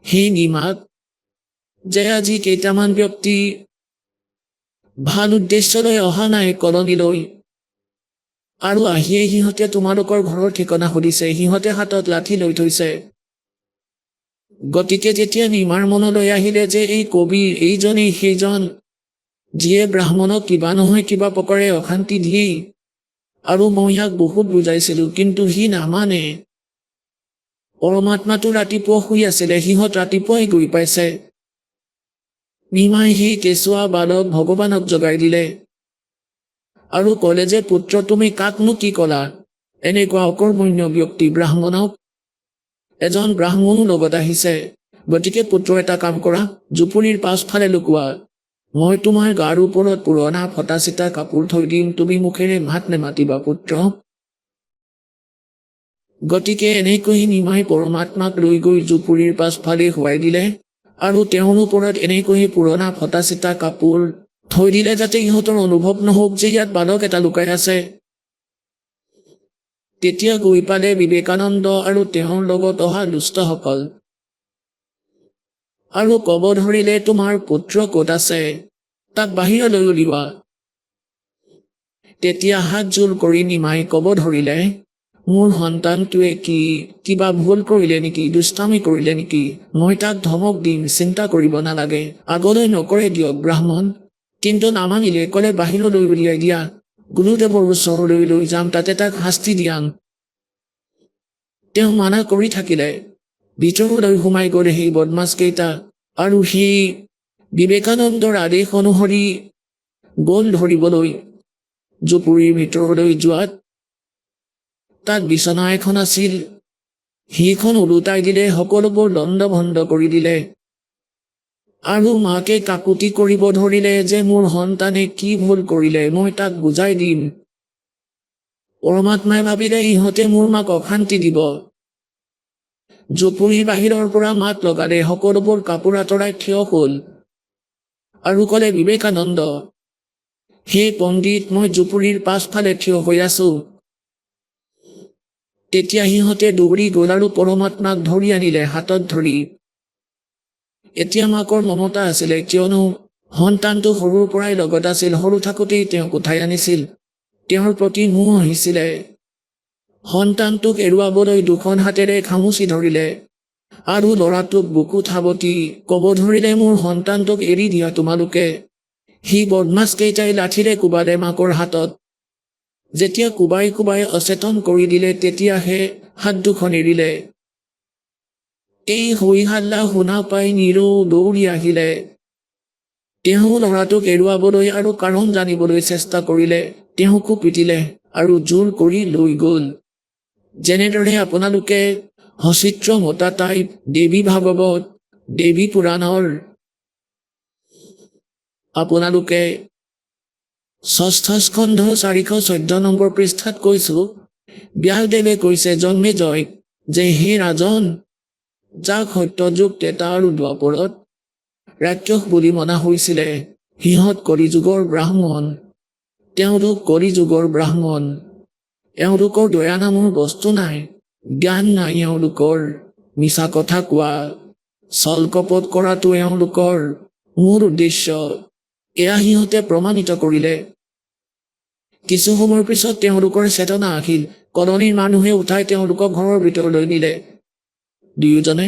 সেই নিমাক যে আজি কেইটামান ব্যক্তি ভাল উদ্দেশ্যলৈ অহা নাই কলনীলৈ, আৰু আহিয়ে সিহঁতে তোমালোকৰ ঘৰৰ ঠিকনা সুধিছে, সিহঁতে হাতত লাঠি লৈ থৈছে। গতিকে তেতিয়া নিমাৰ মনলৈ আহিলে যে এই কবিৰ এইজনেই সেইজন, যিয়ে ব্ৰাহ্মণক কিবা নহয় কিবা প্ৰকাৰে অশান্তি দিয়েই, আৰু মই ইয়াক বহুত বুজাইছিলোঁ কিন্তু সি নামানে। পৰমাত্মাটো ৰাতিপুৱা শুই আছিলে, সিহঁত ৰাতিপুৱাই গৈ পাইছে। নিমাই সেই কেঁচুৱা বালক ভগৱানক জগাই দিলে আৰু ক'লে যে পুত্ৰ তুমি কাকনো কি ক'লা? এনেকুৱা অকৰ্মণ্য ব্যক্তি ব্ৰাহ্মণক। এজন ব্ৰাহ্মণো লগত আহিছে, গতিকে পুত্ৰ এটা কাম কৰা, জুপুৰিৰ পাছফালে লুকোৱা, মই তোমাৰ গাৰ ওপৰত পুৰণা ফটা চিটা কাপোৰ থৈ দিম, তুমি মুখেৰে মাত নেমাতিবা পুত্ৰ। গতিকে এনেকৈ নিমাই পৰমাত্মাক লৈ গৈ জুপুৰিৰ পাছফালে শুৱাই দিলে, আৰু তেওঁৰ ওপৰত এনেকৈ পুৰণা ফটা চিটা কাপোৰ থৈ দিলে যাতে ইহঁতৰ অনুভৱ নহওক যে ইয়াত বালক এটা লুকাই আছে। তেতিয়া গৈ পালে বিবেকানন্দ আৰু তেওঁৰ লগত অহা দুষ্টসকল, আৰু ক'ব ধৰিলে তোমাৰ পুত্ৰ ক'ত আছে, তাক বাহিৰলৈ উলিওৱা। তেতিয়া হাত জোৰ কৰি নিমাই ক'ব ধৰিলে, মোৰ সন্তানটোৱে কিবা ভুল কৰিলে নেকি, দুষ্টামি কৰিলে নেকি? মই তাক ধমক দিম, চিন্তা কৰিব নালাগে, আগলৈ নকৰে দিয়ক ব্ৰাহ্মণ। কিন্তু নামানিলে, ক'লে বাহিৰলৈ উলিয়াই দিয়া, গুৰুদেৱৰ ওচৰলৈ লৈ যাম, তাতে তাক শাস্তি দিয়াম। তেওঁ মানা কৰি থাকিলে। ভিতৰলৈ সোমাই গ'ল সেই বদমাছকেইটা, আৰু সি বিবেকানন্দৰ আদেশ অনুসৰি গ'ল ধৰিবলৈ। জুপুৰিৰ ভিতৰলৈ যোৱাত তাত বিচনা এখন আছিল, সেইখন ওলোটাই দিলে, সকলোবোৰ দণ্ড ভণ্ড কৰি দিলে, আৰু মাকে কাকুতি কৰিব ধৰিলে যে মোৰ সন্তানে কি ভুল কৰিলে, মই তাক বুজাই দিম। পৰমাত্মাই ভাবিলে ইহঁতে মোৰ মাক অশান্তি দিব। জুপুৰিৰ বাহিৰৰ পৰা মাত লগালে, সকলোবোৰ কাপোৰ আঁতৰাই থিয় হ'ল, আৰু ক'লে বিবেকানন্দ, হে পণ্ডিত, মই জুপুৰিৰ পাছফালে থিয় হৈ আছো। তেতিয়া সিহঁতে দৌৰি গ'ল আৰু পৰমাত্মাক ধৰি আনিলে হাতত ধৰি। এতিয়া মাকৰ মমতা আছিলে, কিয়নো সন্তানটো সৰুৰ পৰাই লগত আছিল, সৰু থাকোঁতেই তেওঁক উঠাই আনিছিল, তেওঁৰ প্ৰতি মোহ আহিছিলে। সন্তানটোক এৰুৱাবলৈ দুখন হাতেৰে খামুচি ধৰিলে, আৰু ল'ৰাটোক বুকুত সাৱটি ক'ব ধৰিলে, মোৰ সন্তানটোক এৰি দিয়া তোমালোকে। সি বদমাছকেইটাই লাঠিৰে কোবালে মাকৰ হাতত। যেতিয়া কোবাই কোবাই অচেতন কৰি দিলে, তেতিয়াহে হাত দুখন এৰিলে। এই হৈ হাল্লা শুনা পাই নিৰু দৌৰি আহিলে। তেওঁ ল'ৰাটোক এৰুৱাবলৈ আৰু কাৰণ জানিবলৈ চেষ্টা কৰিলে, তেওঁকো পিটিলে আৰু জোৰ কৰি লৈ গ'ল। যেনেদৰে আপোনালোকে সচিত্ৰ মতা টাইপ দেৱী ভাগৱত, দেৱী পুৰাণৰ আপোনালোকে ৬ষ্ঠ স্কন্ধ ৪১৪ নম্বৰ পৃষ্ঠাত কৈছোঁ, ব্যাসদেৱে কৈছে জন্মেজয় যে হে ৰাজন, যাক সত্যযুগ ত্ৰেতা আৰু দ্বাপৰত ৰাক্ষস বুলি মনা হৈছিলে, সিহঁত কলিযুগৰ ব্ৰাহ্মণ। তেওঁলোক কলিযুগৰ ব্ৰাহ্মণ, এওঁলোকৰ দয়া নামৰ বস্তু নাই। জ্ঞান নাই এওঁলোকৰ, মিছা কথা কোৱা, ছল কপট কৰাটো এওঁলোকৰ মূল উদ্দেশ্য। এয়া সিহঁতে প্ৰমাণিত কৰিলে। কিছু সময়ৰ পিছত তেওঁলোকৰ চেতনা আহিল। কলনীৰ মানুহে উঠাই তেওঁলোকক ঘৰৰ ভিতৰলৈ নিলে। দুয়োজনে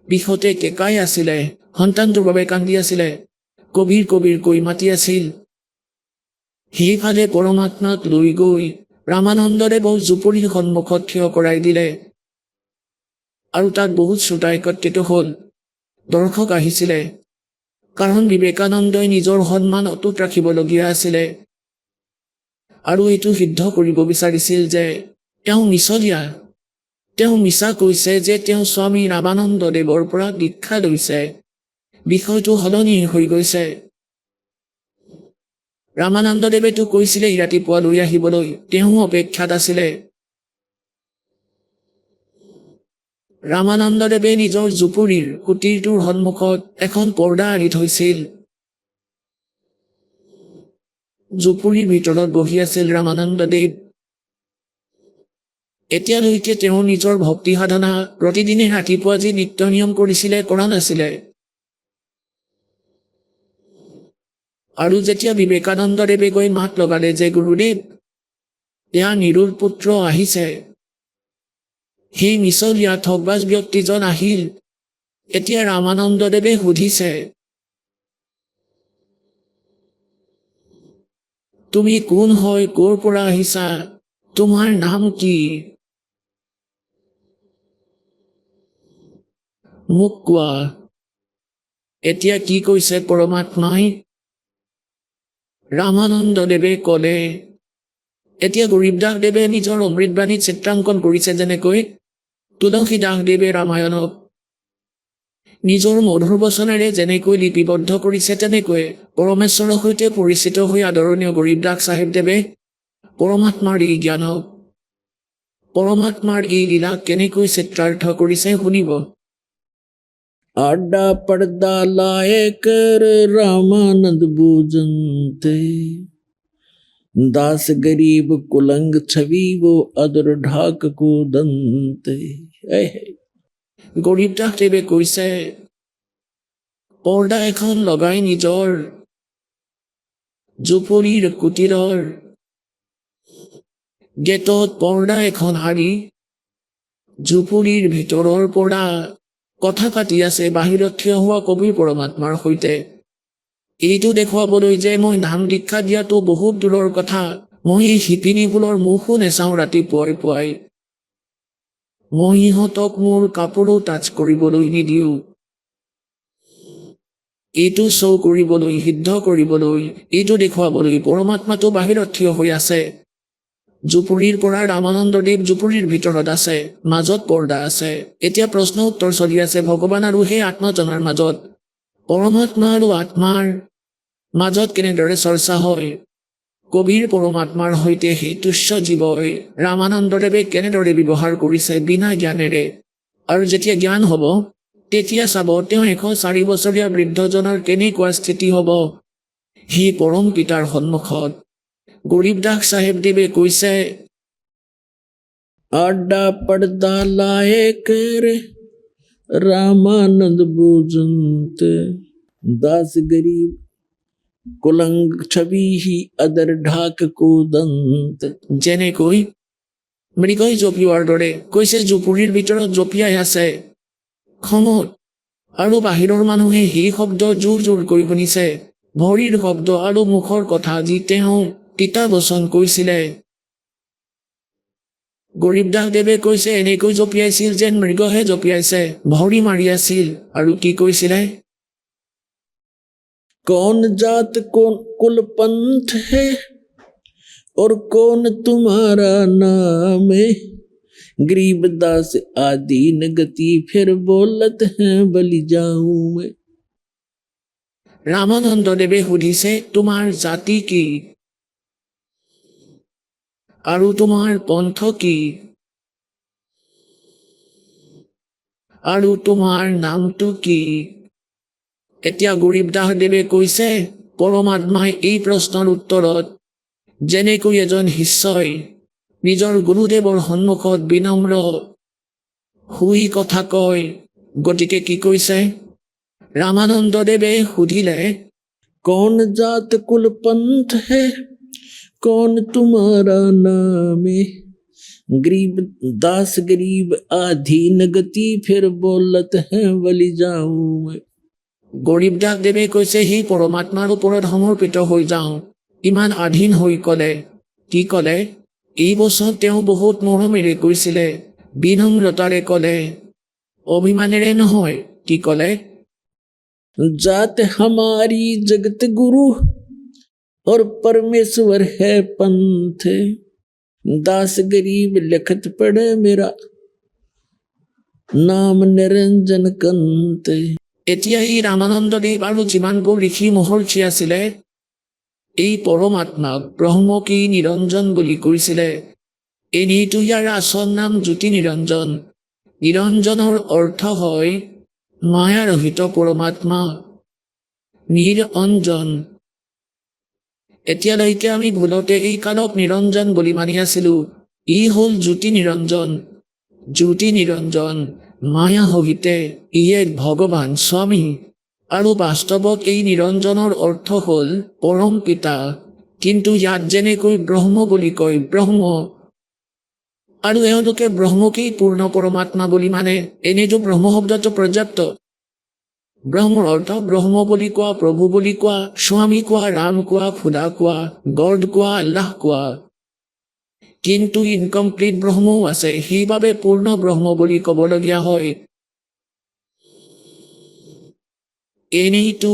বিষতে কেঁকাই আছিলে, সন্তানটোৰ বাবে কান্দি আছিলে, কবিৰ কবিৰকৈ মাতি আছিল। সেইফালে পৰমাত্মাক লৈ গৈ ৰামানন্দদেৱক জুপুৰিৰ সন্মুখত থিয় কৰাই দিলে। আৰু তাত বহুত শ্ৰোতা একত্ৰিত হ'ল, দৰ্শক আহিছিলে। কাৰণ বিবেকানন্দই নিজৰ সন্মান অটুট ৰাখিবলগীয়া আছিলে। আৰু এইটো সিদ্ধ কৰিব বিচাৰিছিল যে তেওঁ মিছলীয়া। তেওঁ মিছা কৈছে যে তেওঁ স্বামী ৰামানন্দদেৱৰ পৰা দীক্ষা লৈছে। বিষয়টো সলনি হৈ গৈছে। ৰামানন্দদেৱেতো কৈছিলে ৰাতিপুৱা লৈ আহিবলৈ, তেওঁ অপেক্ষাত আছিলে। ৰামানন্দদেৱে নিজৰ জুপুৰিৰ কুটিৰটোৰ সন্মুখত এখন পৰ্দা আঁৰি থৈছিল। জুপুৰিৰ ভিতৰত বহি আছিল ৰামানন্দদেৱ। এতিয়ালৈকে তেওঁ নিজৰ ভক্তি সাধনা প্ৰতিদিনে ৰাতিপুৱা যি নিত্য নিয়ম কৰিছিলে কৰা নাছিলে। আৰু যেতিয়া বিবেকানন্দদেৱে গৈ মাত লগালে যে গুৰুদেৱ, এয়া নিৰুৰ পুত্ৰ আহিছে, সেই মিছলীয়া ঠগবাজ ব্যক্তিজন আহিল। এতিয়া ৰামানন্দদেৱে সুধিছে, তুমি কোন হয়, ক'ৰ পৰা আহিছা, তোমাৰ নাম কি? মোক কোৱা। এতিয়া কি কৈছে পৰমাত্মাই? ৰামানন্দদেৱে ক'লে। এতিয়া গৰীবদাসদেৱে নিজৰ অমৃতবাণীত চিত্ৰাংকন কৰিছে, যেনেকৈ তুলসীদাসদেৱে ৰামায়ণক নিজৰ মধুৰ বচনেৰে যেনেকৈ লিপিবদ্ধ কৰিছে, তেনেকৈ পৰমেশ্বৰৰ সৈতে পৰিচিত হৈ আদৰণীয় গৰীবদাস চাহেবদেৱে পৰমাত্মাৰ এই জ্ঞানক, পৰমাত্মাৰ এই লীলাক কেনেকৈ চিত্ৰাৰ্থ কৰিছে শুনিব। आडा पर्दा लाए कर रामानंद बूझनते, दास गरीब कुलंग छवि वो अदर ढाक को दंते। গৰীবদাসদেৱে কৈছে, পৰ্দা এখন লগাই নিজৰ জুপুৰিৰ কুটিৰৰ গেটত পৰ্দা এখন আঁৰি জুপুৰিৰ ভিতৰৰ পৰা কথা পাতি আছে বাহিৰত থিয় হোৱা কবিৰ পৰমাত্মাৰ সৈতে। এইটো দেখুৱাবলৈ যে মই নাম দীক্ষা দিয়াটো বহুত দূৰৰ কথা। মই এই শিপিনীবোৰৰ মুখো নেচাওঁ ৰাতিপুৱাই পুৱাই। মই ইহঁতক মোৰ কাপোৰো টাচ কৰিবলৈ নিদিওঁ। এইটো শ্ব' কৰিবলৈ, সিদ্ধ কৰিবলৈ, এইটো দেখুৱাবলৈ পৰমাত্মাটো বাহিৰত থিয় হৈ আছে। জুপুৰিৰ পৰা ৰামানন্দদেৱ জুপুৰিৰ ভিতৰত আছে, মাজত পৰ্দা আছে। এতিয়া প্ৰশ্ন উত্তৰ চলি আছে ভগৱান আৰু সেই আত্মাজনৰ মাজত। পৰমাত্মা আৰু আত্মাৰ মাজত কেনেদৰে চৰ্চা হয়, কবিৰ পৰমাত্মাৰ সৈতে সেই তুচ্ছ জীৱই ৰামানন্দদেৱে কেনেদৰে ব্যৱহাৰ কৰিছে বিনা জ্ঞানেৰে। আৰু যেতিয়া জ্ঞান হ'ব, তেতিয়া চাব তেওঁ 104 বছৰীয়া বৃদ্ধজনৰ কেনেকুৱা স্থিতি হ'ব সেই পৰম পিতাৰ সন্মুখত। গৰীবদাস চাহেবদেৱে কৈছে, आडा पर्दा लाए कर रामानंद बूझनते, दास गरीब कुलंग छवि ही अदर ढाक को दंत। যেনেকৈ মৃগই জঁপিওৱাৰ দৰে কৈছে জুপুৰিৰ ভিতৰত জঁপিয়াই আছে খঙত। আৰু বাহিৰৰ মানুহে সেই শব্দ জোৰ জোৰকৈ শুনিছে, ভৰিৰ শব্দ আৰু মুখৰ কথা যি তেওঁ তিতা বচন কৈছিলে। গৰীবদাসদেৱে কৈছে এনেকৈ জঁপিয়াইছিল যেন মৃগহে জঁপিয়াইছে, ভৰি মাৰি আছিল। আৰু কি কৈছিলে? कौन जात कौन कुल पंथ है और कौन तुम्हारा नाम है, गरीबदास आदीन गति फिर बोलत हैं बलि जाऊं मैं। ৰামানন্দদেৱে সুধিছে তোমাৰ জাতি কি আৰু তোমাৰ পন্থ কি আৰু তোমাৰ নামটো কি? এতিয়া গৰীবদাসদেৱে কৈছে পৰমাত্মাই এই প্ৰশ্নৰ উত্তৰত যেনেকৈ এজন শিষ্যই নিজৰ গুৰুদেৱৰ সন্মুখত বিনম্ৰ হৈ কথা কয়। গতিকে কি কৈছে? ৰামানন্দদেৱে সুধিলে, कौन जात कुल पंथ है, कौन तुम्हारा नाम है? गरीब दास गरीब आधीन गति, फिर बोलत है बलि जाऊं मैं। গৰীবদাস দেৱে কৈছে, সি পৰমাত্মাৰ ওপৰত সমৰ্পিত হৈ যাওঁ। ইমান আধীন হৈ ক'লে। কি ক'লে? এই বছৰ তেওঁ বহুত মৰমেৰে কৈছিলে, বিনম্ৰতাৰে ক'লে, অভিমানেৰে নহয়। কি ক'লে? जात हमारी जगत गुरु और परमेश्वर है पंथ, दास गरीब लिखत पढ़े मेरा नाम निरंजन कंत। এতিয়া এই ৰামানন্দদেৱ আৰু যিমানবোৰ ঋষি মহৰ্ষি আছিলে, এই পৰমাত্মাক ব্ৰহ্মকী নিৰঞ্জন বুলি কৈছিলে। এনেইতো ইয়াৰ আচল নাম জ্যোতি নিৰঞ্জন। নিৰঞ্জনৰ অৰ্থ হয় মায়াৰহিত পৰমাত্মা, নিৰঞ্জন। এতিয়ালৈকে আমি ভুলতে এই কালক নিৰঞ্জন বুলি মানি আছিলো। ই হ'ল জ্যোতি নিৰঞ্জন। জ্যোতি নিৰঞ্জন মায়া সহিতে ই এক ভগৱান স্বামী। আৰু বাস্তৱত এই নিৰঞ্জনৰ অৰ্থ হ'ল পৰম পিতা। কিন্তু ইয়াত যেনেকৈ ব্ৰহ্ম বুলি কয়, ব্ৰহ্ম, আৰু এওঁলোকে ব্ৰহ্মকেই পূৰ্ণ পৰমাত্মা বুলি মানে। এনেইতো ব্ৰহ্ম শব্দটো পৰ্যাপ্ত। ব্ৰহ্মৰ অৰ্থ ব্ৰহ্ম বুলি কোৱা, প্ৰভু বুলি কোৱা, স্বামী কোৱা, ৰাম কোৱা, খুদা কোৱা, গড কোৱা, আল্লাহ কোৱা। কিন্তু ইনকমপ্লিট ব্ৰহ্মও আছে, সেইবাবে পূৰ্ণ ব্ৰহ্ম বুলি ক'বলগীয়া হয়। এনেইতো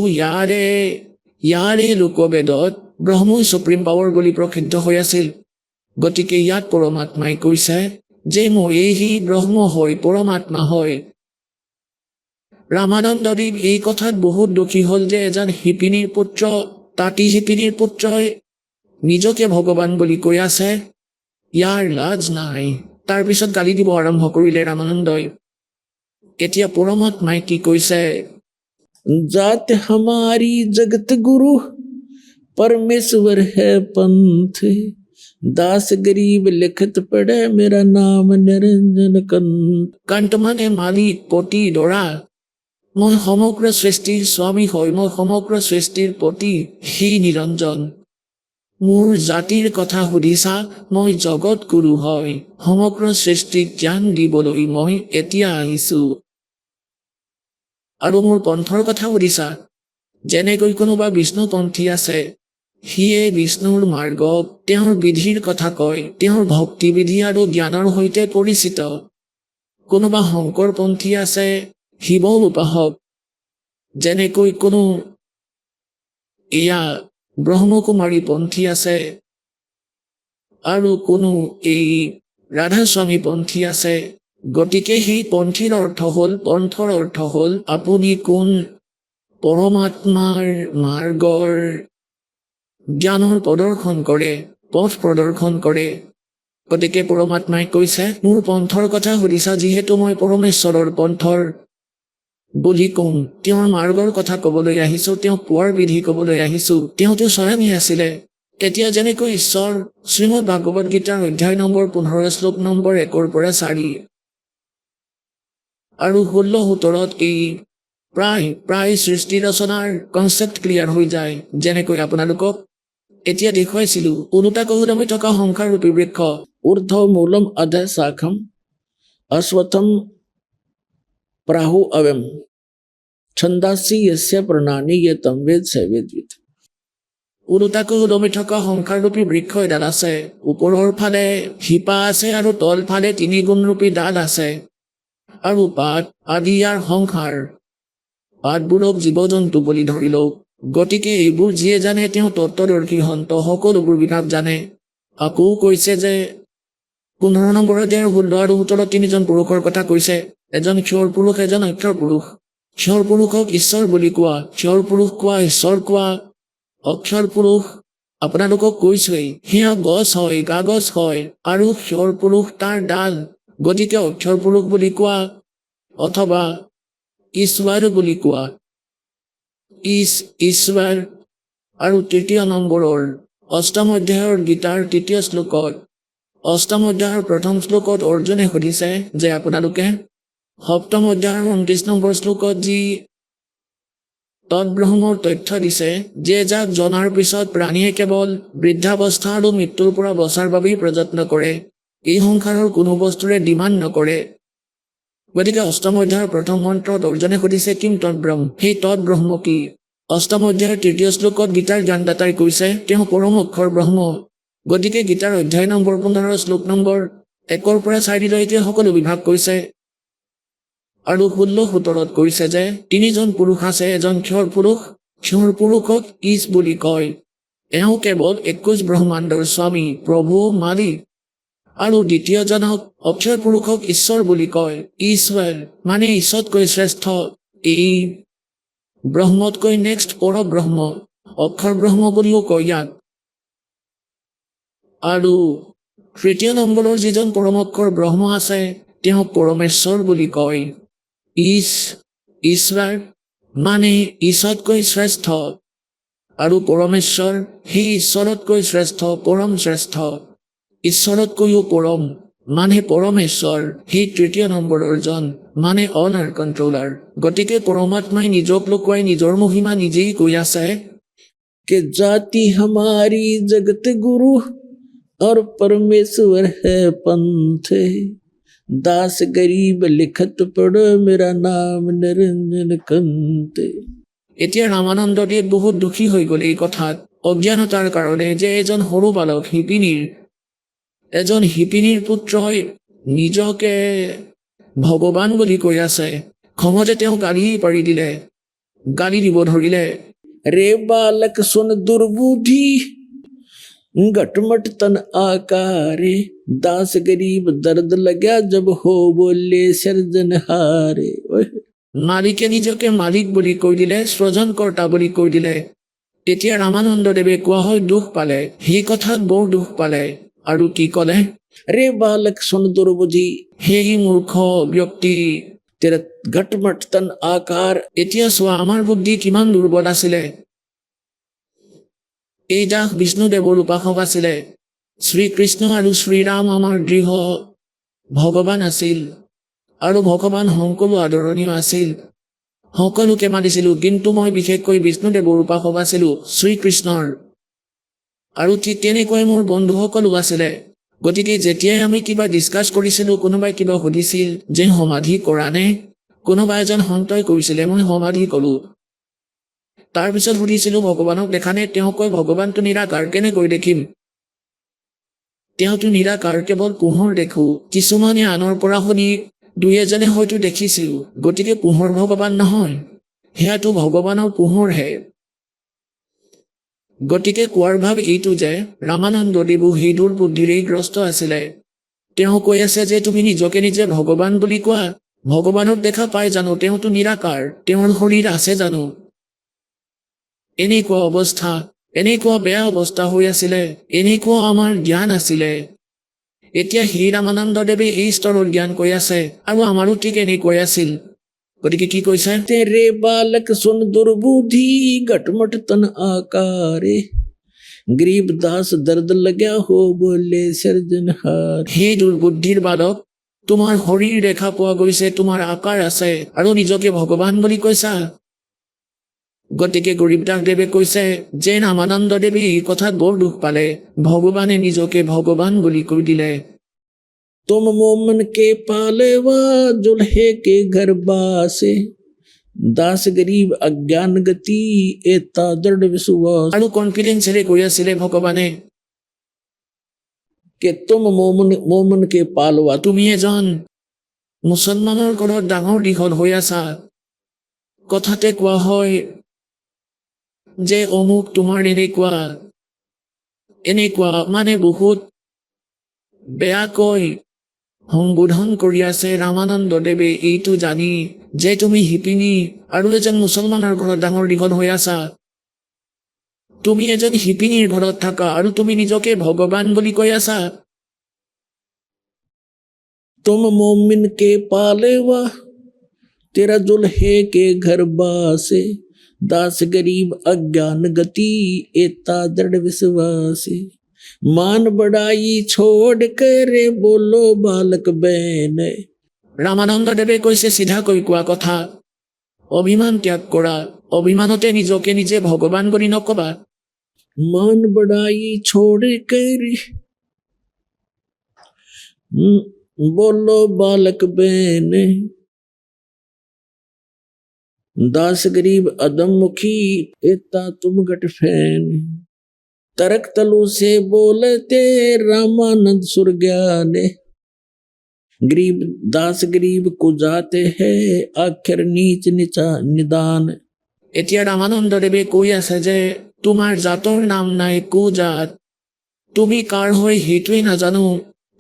ইয়াৰে লোকবেদত ব্ৰহ্মই সুপ্ৰিম পাৱাৰ বুলি প্ৰসিদ্ধ হৈ আছিল। গতিকে ইয়াত পৰমাত্মাই কৈছে যে ময়েই সি ব্ৰহ্ম হয়, পৰমাত্মা হয়। ৰামানন্দদেৱ এই কথাত বহুত দুখী হ'ল যে এজন শিপিনীৰ পুত্ৰ, তাঁতী শিপিনীৰ পুত্ৰই নিজকে ভগৱান বুলি কৈ আছে। ইয়াৰ লাজ নাই। তাৰপিছত গালি দিব আৰম্ভ কৰিলে ৰামানন্দই। এতিয়া পৰমাত্মাই কি কৈছে? जात हमारी जगत गुरु परमेश्वर है पंथ, दास गरीब लिखत पढ़े मेरा नाम निरंजन कंत। কান্ত মানে মালিক, পতি, দৰা। মই সমগ্ৰ সৃষ্টিৰ স্বামী হয়, মই সমগ্ৰ সৃষ্টিৰ পতি, সেই নিৰঞ্জন। মোৰ জাতিৰ কথা সুধিছা, মই জগত গুৰু হয়। সমগ্ৰ সৃষ্টিক জ্ঞান দিবলৈ মই এতিয়া আহিছো। আৰু মোৰ পন্থৰ কথা সুধিছা, যেনেকৈ কোনোবা বিষ্ণুপন্থী আছে, সিয়ে বিষ্ণুৰ মাৰ্গ, তেওঁৰ বিধিৰ কথা কয়, তেওঁৰ ভক্তিবিধি আৰু জ্ঞানৰ সৈতে পৰিচিত। কোনোবা শংকৰপন্থী আছে, শিৱ উপাসক। যেনেকৈ কোনো ব্ৰহ্মকুমাৰী পন্থী আছে, আৰু কোনো এই ৰাধাস্বামী পন্থী আছে। গতিকে সেই পন্থীৰ অৰ্থ হ'ল, পন্থৰ অৰ্থ হ'ল আপুনি কোন পৰমাত্মাৰ মাৰ্গৰ জ্ঞানৰ প্ৰদৰ্শন কৰে, পথ প্ৰদৰ্শন কৰে। গতিকে পৰমাত্মাই কৈছে, মোৰ পন্থৰ কথা সুধিছা যিহেতু মই পৰমেশ্বৰৰ পন্থৰ বুলি কম, তেওঁৰ মাৰ্গৰ কথা ক'বলৈ আহিছো, তেওঁ পোৱাৰ বিধি ক'বলৈ আহিছো। তেওঁতো স্বয়ংই আছিলে। তেতিয়া যেনেকৈ ঈশ্বৰ শ্ৰীমদ ভাগৱত গীতাৰ অধ্যায় নম্বৰ 15 শ্লোক নম্বৰ 1 পৰা 4 আৰু 16-17 এই প্ৰায় সৃষ্টি ৰচনাৰ কনচেপ্ট ক্লিয়াৰ হৈ যায়। যেনেকৈ আপোনালোকক এতিয়া দেখুৱাইছিলো, ওলোটাকৈ থকা সংসাৰ ৰূপী বৃক্ষ, ऊर्ध्व मूलम अधः शाखम अश्वत्थम प्राहु अवम छंदासी यस्य प्रणानी ये तम वेद से वेदविद। ওলোটাকৈ ওলমি থকা সংসাৰ ৰূপী বৃক্ষ এডাল আছে। ওপৰৰ ফালে শিপা আছে আৰু তল ফালে 3 গুণৰূপী ডাল আছে। আৰু পাত আদি ইয়াৰ সংসাৰ। পাতবোৰক জীৱ জন্তু বুলি ধৰি লওক। গতিকে এইবোৰ যিয়ে জানে তেওঁ তত্ত্বদৰ্শী সন্ত সকলোবোৰ বিভাগ জানে। আকৌ কৈছে যে 15 নম্বৰ অধ্যায়ৰ 16 আৰু 17 তিনিজন পুৰুষৰ কথা কৈছে। এজন ক্ষৰ পুৰুষ, এজন অক্ষৰ পুৰুষ। ক্ষৰ পুৰুষক ঈশ্বৰ বুলি কোৱা, ক্ষৰ পুৰুষ কোৱা, ঈশ্বৰ কোৱা। অক্ষৰ পুৰুষ আপোনালোকক কৈছোৱেই, সেয়া গছ হয়, কাগজ হয়, আৰু ক্ষৰ পুৰুষ তাৰ ডাল। গতিকে অক্ষৰ পুৰুষ বুলি কোৱা অথবা ঈশ্বৰ বুলি কোৱা। ঈশ্বৰ। আৰু 3 নম্বৰৰ 8ম অধ্যায়ৰ গীতাৰ 3য় শ্লোকত অষ্টম অধ্যায়ৰ প্ৰথম শ্লোকত অৰ্জুনে সুধিছে যে আপোনালোকে সপ্তম অধ্যায়ৰ 29 নম্বৰ শ্লোকত যি তৎব্ৰহ্মৰ তথ্য দিছে যে যাক জনাৰ পিছত প্ৰাণীয়ে কেৱল বৃদ্ধাৱস্থা আৰু মৃত্যুৰ পৰা বচাৰ বাবেই প্ৰযত্ন কৰে, এই সংসাৰৰ কোনো বস্তুৰে ডিমাণ্ড নকৰে। গতিকে অষ্টম অধ্যায়ৰ প্ৰথম মন্ত্ৰত অৰ্জুনে সুধিছে কিম তৎব্ৰহ্ম, সেই তৎব্ৰহ্ম কি? অষ্টম অধ্যায়ৰ 3য় শ্লোকত গীতাৰ জ্ঞানদাতাই কৈছে তেওঁ পৰম অক্ষৰ ব্ৰহ্ম। গতিকে গীতাৰ অধ্যায় নম্বৰ 15 শ্লোক নম্বৰ 1 পৰা 4 সকলো বিভাগ কৰিছে আৰু 16-17 কৈছে যে তিনিজন পুৰুষ আছে, এজন ক্ষৰ পুৰুষ, ক্ষৰ পুৰুষক ঈশ বুলি কয়। এওঁ কেৱল 21 ব্ৰহ্মাণ্ডৰ স্বামী, প্ৰভু, মালিক। আৰু দ্বিতীয়জনক অক্ষৰ পুৰুষক ঈশ্বৰ বুলি কয়। ঈশ্বৰ মানে ঈশ্বৰতকৈ শ্ৰেষ্ঠ, এই ব্ৰহ্মতকৈ নেক্সট পৰব্ৰহ্ম, অক্ষৰ ব্ৰহ্ম বুলিও কয় ইয়াক। আৰু 3য় নম্বৰৰ যিজন পৰম অক্ষৰ ব্ৰহ্ম আছে তেওঁক পৰমেশ্বৰ বুলি কয়। ঈশ্বৰ মানে ঈশ্বৰতকৈ শ্ৰেষ্ঠ আৰু পৰমেশ্বৰ সেই ঈশ্বৰতকৈ শ্ৰেষ্ঠ, পৰম শ্ৰেষ্ঠ। ঈশ্বৰতকৈও পৰম মানে পৰমেশ্বৰ, সেই 3য় নম্বৰৰ জন মানে অনাৰ কণ্ট্ৰলাৰ। গতিকে পৰমাত্মাই নিজক লুকুৱাই নিজৰ মহিমা নিজেই কৈ আছে कि जाति हमारी जगत गुरु और परमेश्वर है पंथ। दास गरीब लिखत पढ़ मेरा नाम निरंजन कंत। এতিয়া ৰামানন্দদেৱ বহুত দুখী হৈ গ'ল এই কথাত, অজ্ঞানতাৰ কাৰণে যে এজন সৰু বালক এজন শিপিনীৰ পুত্ৰই নিজকে ভগৱান বুলি কৈ আছে। খঙতে তেওঁ গালি পাৰি দিলে, গালি দিব ধৰিলে। रे बालक सुन दुर्बुद्धि घटमट तन आकारे। दास गरीब दर्द लगा जब हो बोले सर्जनहारे। মালিকে নিজকে মালিক বুলি কৈ দিলে, সৃজনকৰ্তা বুলি কৈ দিলে। তেতিয়া ৰামানন্দদেৱে কোৱা হয় দুখ পালে, সেই কথাত বৰ দুখ পালে আৰু কি ক'লে? रे बालक सुन दुर्बुद्धि সেই মূৰ্খ ব্যক্তি, तेरा घटमट तन आकार। এতিয়া চোৱা আমাৰ বুদ্ধি কিমান দুৰ্বল আছিলে। এই দাস বিষ্ণুদেৱৰ উপাসক আছিলে। শ্ৰীকৃষ্ণ আৰু শ্ৰীৰাম আমাৰ দৃঢ় ভগৱান আছিল আৰু ভগৱান সকলো আদৰণীয় আছিল, সকলোকে মানিছিলোঁ। কিন্তু মই বিশেষকৈ বিষ্ণুদেৱৰ উপাসক আছিলোঁ, শ্ৰীকৃষ্ণৰ। আৰু ঠিক তেনেকৈ মোৰ বন্ধুসকলো আছিলে। গতিকে যেতিয়াই আমি কিবা ডিছকাছ কৰিছিলোঁ, কোনোবাই কিবা সুধিছিল যে সমাধি কৰা নে, কোনোবা এজন সন্তই কৈছিলে মই সমাধি ক'লো। তাৰপিছত সুধিছিলোঁ ভগৱানক দেখা নে, তেওঁ কয় ভগৱানটো নিৰাকাৰ, কেনেকৈ দেখিম? তেওঁতো নিৰাকাৰ, কেৱল পোহৰ দেখোঁ। কিছুমানে আনৰ পৰা শুনি 2-এজনে হয়তো দেখিছিল, গতিকে পোহৰ ভগৱান নহয়, সেয়াতো ভগৱানৰ পোহৰহে। গতিকে কোৱাৰ ভাৱ এইটো যে ৰামানন্দদেৱো সেই দুৰ্বুদ্ধিৰেই গ্ৰস্ত আছিলে। তেওঁ কৈ আছে যে তুমি নিজকে নিজে ভগৱান বুলি কোৱা, ভগৱানক দেখা পাই জানো? তেওঁতো নিৰাকাৰ, তেওঁৰ শৰীৰ আছে জানো? এনেকুৱা অৱস্থা, এনেকুৱা বেয়া অৱস্থা হৈ আছিলে, এনেকুৱা আমাৰ জ্ঞান আছিলে। এতিয়া সেই ৰামানন্দদেৱে এই স্তৰৰ জ্ঞান কৈ আছে আৰু আমাৰো ঠিক এনেকৈ আছিল। গতিকে কি কৈছে? तेरे बालक सुन दुर्बुद्धि घटमट तन आकारे। गरीब दास दर्द लगा हो बोले सर्जनहार। সেই দুৰ্বুদ্ধিৰ বালক, তোমাৰ শৰীৰ দেখা পোৱা গৈছে, তোমাৰ আকাৰ আছে আৰু নিজকে ভগৱান বুলি কৈছা। গতিকে গৰীবদাসদেৱে কৈছে যে ৰামানন্দদেৱে এই কথাত বৰ দুখ পালে, ভগৱানে নিজকে ভগৱান বুলি কৈ দিলে। तुम मोमन के पालेवा जुल्हे के घर बासे। दास गरीब अज्ञान गति एता दृढ़ विश्वास। আৰু কনফিডেন্সেৰে কৈ আছিলে ভগৱানে कि तुम मोमन के पालवा। তুমি এজন মুছলমানৰ ঘৰত ডাঙৰ দীঘল হৈ আছা। কথাতে কোৱা হয় যে অমুক তোমাৰ এনেকুৱা মানে বহুত বেয়াকৈ সম্বোধন কৰি আছে ৰামানন্দদেৱে, এইটো জানি যে তুমি শিপিনী আৰু এজন মুছলমানৰ ঘৰত ডাঙৰ দীঘল হৈ আছা। তুমি এজন শিপিনীৰ ঘৰত থাকা আৰু তুমি নিজকে ভগৱান বুলি কৈ আছা। तुम मोमिन के पालेवा तेरा जुल्हे के घर बासे। दास गरीब अज्ञान गति एता दृढ़ विश्वास। मान बढ़ाई छोड़ कर बोलो बालक बहन ৰামানন্দদেৱে কৈছে চিধাকৈ কোৱা কথা, অভিমান ত্যাগ কৰা, অভিমানতে নিজকে নিজে ভগৱান বুলি নকবা। मान बढ़ाई छोड़ कर बोलो बालक बहन दास गरीब अदम मुखी एता तुम गट फैन तरक तलु से बोलते रामानंद सुर ज्ञान गरीब दास गरीब को जाते हैं आखिर नीच निचा निदान। এতিয়া ৰামানন্দদেৱে কৈ আছে যে তোমাৰ জাতৰ নাম নাই কু জাত, তুমি কাৰ হৈ সেইটোৱেই নাজানো,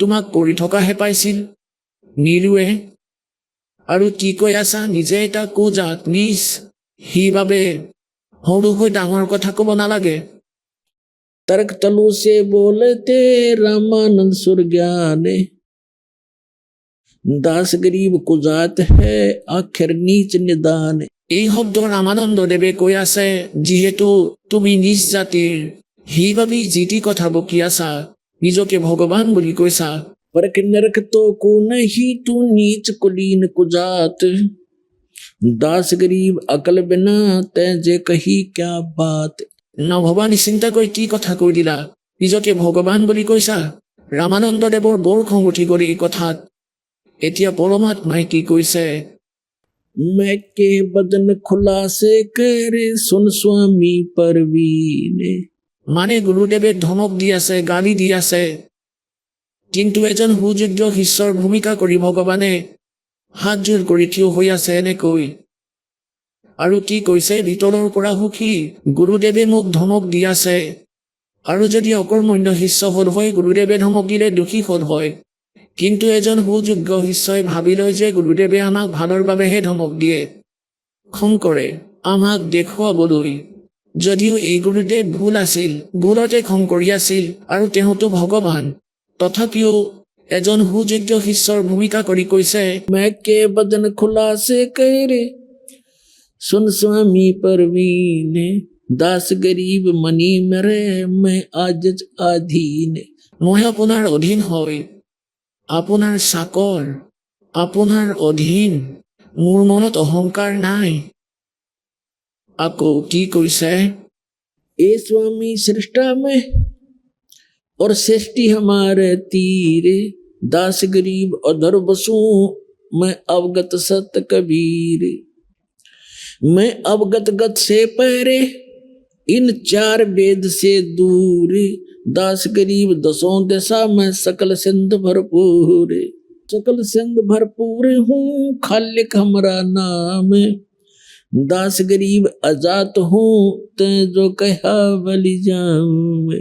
তোমাক কৰি থকাহে পাইছিল নিৰুৱে। আৰু কি কৈ আছা, নিজে এটা কু জাত নিজ, সেইবাবে সৰু হৈ ডাঙৰ কথা ক'ব নালাগে। तर्क तलु से बोलते रामानंद सुर ज्ञान दास गरीब को जात है आखिर नीच निदान। এই শব্দ ৰামানন্দদেৱে কৈ আছে, যিহেতু তুমি নিজ জাতিৰ, সেইবাবেই যি টি কথা বকি আছা, নিজকে ভগৱান বুলি কৈছা। परक नरक तो को नहीं तू नीच कुलीन कुजात दास गरीब अकल बिना तैजे कही क्या बात। নভবা নিশ্চিন্তাকৈ কি কথা কৈ দিলা, নিজকে ভগৱান বুলি কৈছা। ৰামানন্দদেৱৰ বৰ খং উঠি গ'ল এই কথাত। এতিয়া পৰমাত্মাই কি কৈছে, मैं के बदन खुलासे करे सुन स्वामी परवीन। মানে গুৰুদেৱে ধমক দি আছে, গালি দি আছে, কিন্তু এজন সুযোগ্য শিষ্যৰ ভূমিকা কৰি ভগৱানে হাতযোৰ কৰি থিয় হৈ আছে এনেকৈ। আৰু কি কৈছে, ভিতৰৰ পৰা সুখী, গুৰুদেৱে মোক ধমক দি আছে। আৰু যদি অকৰ্মণ্য শিষ্য হ'ল হয়, গুৰুদেৱে ধমক দিলে দোষী হ'ল হয়। কিন্তু এজন সুযোগ্য শিষ্যই ভাবি লয় যে গুৰুদেৱে আমাক ভালৰ বাবেহে ধমক দিয়ে, খং কৰে আমাক দেখুৱাবলৈ। যদিও এই গুৰুদেৱ ভুল আছিল, ভুলতে খং কৰি আছিল, আৰু তেওঁতো ভগৱান, তথাপিও এজন সুযোগ্য শিষ্যৰ ভূমিকা কৰি কৈছে, मैं के बदन खुलासे करे सुन स्वामी परवीन दास गरीब मनी मरे मैं आजज आधीन। মই আপোনাৰ অধীন হয়, আপোনাৰ চাকৰ, আপোনাৰ অধীন, মোৰ মনত অহংকাৰ নাই। আকৌ কি কৈছে, ए स्वामी सृष्टा में और सृष्टि हमारे तीरे दास गरीब अधर बसू मैं अवगत सत कबीर। मैं अवगत गत से परे इन चार वेद से दूर दास गरीब दसों दिशा में सकल सिंध भरपूर। सकल सिंध भरपूर हूँ खालिक हमारा नाम दास गरीब अजात हूँ ते जो कहा बलि जाऊं।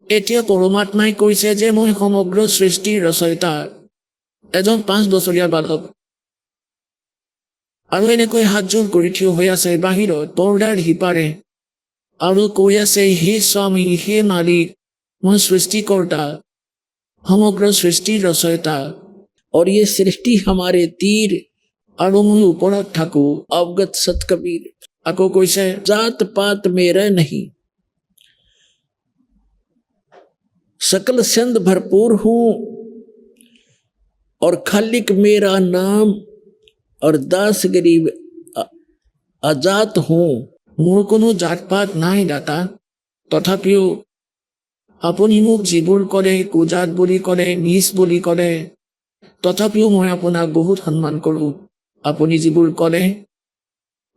এতিয়া পৰমাত্মাই কৈছে যে মই সমগ্ৰ সৃষ্টিৰ ৰচয়িতা, এজন 5 বছৰীয়া বালক। আৰু এনেকৈ হাতযোৰ কৰি থিয় হৈ আছে বাহিৰত পৰ্দাৰ সিপাৰে, আৰু কৈ আছে, হে স্বামী, হে মালিক, মই সৃষ্টিকৰ্তা, সমগ্ৰ সৃষ্টিৰ ৰচয়িতা। और ये सृष्टि हमारे तीर আৰু মই ওপৰত থাকো। अवगत सत कबीर। আকৌ কৈছে, जात पात मेरा नहीं सकल सिंध भरपूर हूँ और खालिक मेरा नाम और दास गरीब अजात हूँ। মোৰ কোনো জাত পাত নাই দাতা, তথাপিও আপুনি মোক যিবোৰ ক'লে, কুজাত বুলি ক'লে, নিজ বুলি ক'লে, তথাপিও মই আপোনাক বহুত সন্মান কৰোঁ। আপুনি যিবোৰ ক'লে,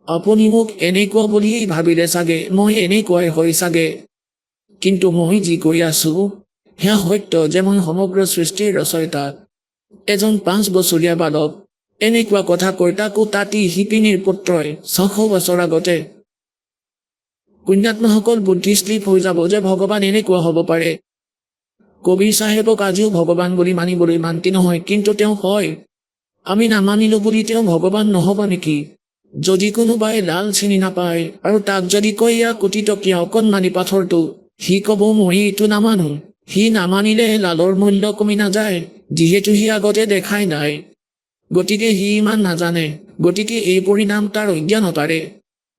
আপুনি মোক এনেকুৱা বুলিয়েই ভাবিলে চাগে, মই এনেকুৱাই হয় চাগে, কিন্তু মই যি কৈ আছোঁ সেয়া সত্য যে মই সমগ্ৰ সৃষ্টিৰ ৰচয়িতা, এজন 5 বছৰীয়া বালক। এনেকুৱা কথা কৈ তাকো তাঁতী শিপিনীৰ পুত্ৰই 600 বছৰ আগতে। পুণ্যাত্মাসকল বুদ্ধিস্লিপ হৈ যাব যে ভগৱান এনেকুৱা হ'ব পাৰে। কবিৰ চাহেবক আজিও ভগৱান বুলি মানিবলৈ মান্তি নহয়, কিন্তু তেওঁ হয়। আমি নামানিলো বুলি তেওঁ ভগৱান নহ'ব নেকি? যদি কোনোবাই লাল চিনি নাপায় আৰু তাক যদি কয় ইয়া কোটি টকীয়া অকণমানি পাথৰটো, সি ক'ব মই এইটো নামানো। সি নামানিলে লালৰ মূল্য কমি নাযায়, যিহেতু সি আগতে দেখাই নাই, গতিকে সি ইমান নাজানে, গতিকে এই পৰিণাম তাৰ অজ্ঞানতাৰে।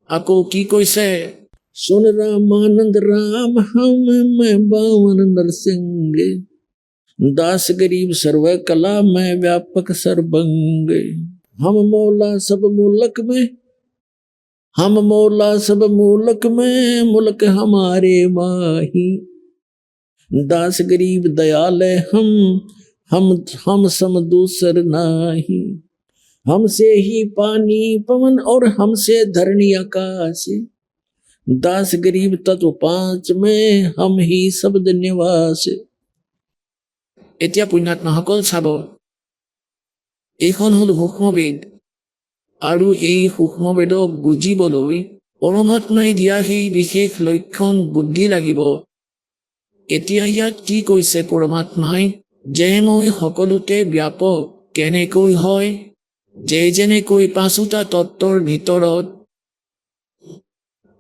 আকৌ কি কৈছে, सुन रामानंद राम हम मैं बावन नरसिंह दास गरीब सर्व कला मैं व्यापक सर्वंग हम मौला सब मुल्क में हम मौला सब मुल्क में मुल्क हमारे माही दास गरीब दयाल हम सम दूसर नाही हमसे ही पानी पवन और हमसे धरणी आकाश दास गरीब तत्व पांच में हम ही शब्द निवास এতিয়া পুণ্যাত্মাসকল চাব, এইখন হ'ল সূক্ষ্মবেদ আৰু এই সূক্ষ্মবেদক বুজিবলৈ পৰমাত্মাই দিয়া সেই বিশেষ লক্ষণ বুদ্ধি লাগিব। এতিয়া ইয়াত কি কৈছে পৰমাত্মাই, যে মই সকলোতে ব্যাপক কেনেকৈ হয়, যে যেনেকৈ পাঁচোটা তত্ত্বৰ ভিতৰত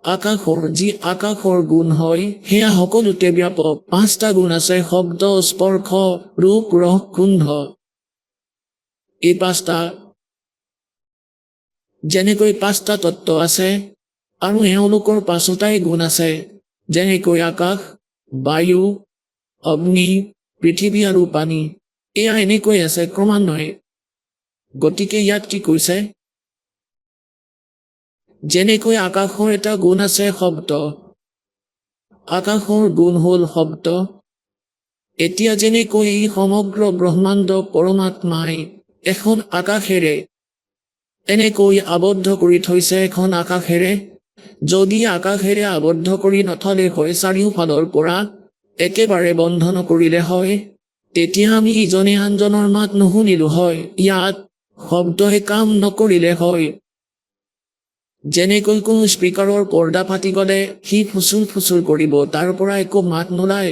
আকাশৰ গুণ হয়, সেয়া সকলোতে ব্যাপক। পাঁচটা গুণ আছে, শব্দ, স্পৰ্শ, ৰূপ, ৰস, গোন্ধ। এই পাঁচটা যেনেকৈ পাঁচটা তত্ত্ব আছে আৰু এওঁলোকৰ পাঁচোটাই গুণ আছে, যেনেকৈ আকাশ, বায়ু, অগ্নি, পৃথিৱী আৰু পানী। এয়া এনেকৈ আছে ক্ৰমান্বয়ে। গতিকে ইয়াত কি কৈছে, যেনেকৈ আকাশৰ এটা গুণ আছে শব্দ, আকাশৰ গুণ হ'ল শব্দ। এতিয়া যেনেকৈ এই সমগ্ৰ ব্ৰহ্মাণ্ড পৰমাত্মাই এখন আকাশেৰে এনেকৈ আবদ্ধ কৰি থৈছে, এখন আকাশেৰে যদি আকাশেৰে আবদ্ধ কৰি নথলে হয়, চাৰিওফালৰ পৰা একেবাৰে বন্ধ নকৰিলে হয়, তেতিয়া আমি ইজনে আনজনৰ মাত নুশুনিলো হয়। ইয়াত শব্দই কাম নকৰিলে হয়। যেনেকৈ কোনো স্পীকাৰৰ পৰ্দা ফাটি গ'লে সি ফুচুৰ ফুচুৰ কৰিব, তাৰ পৰা একো মাত নোলায়।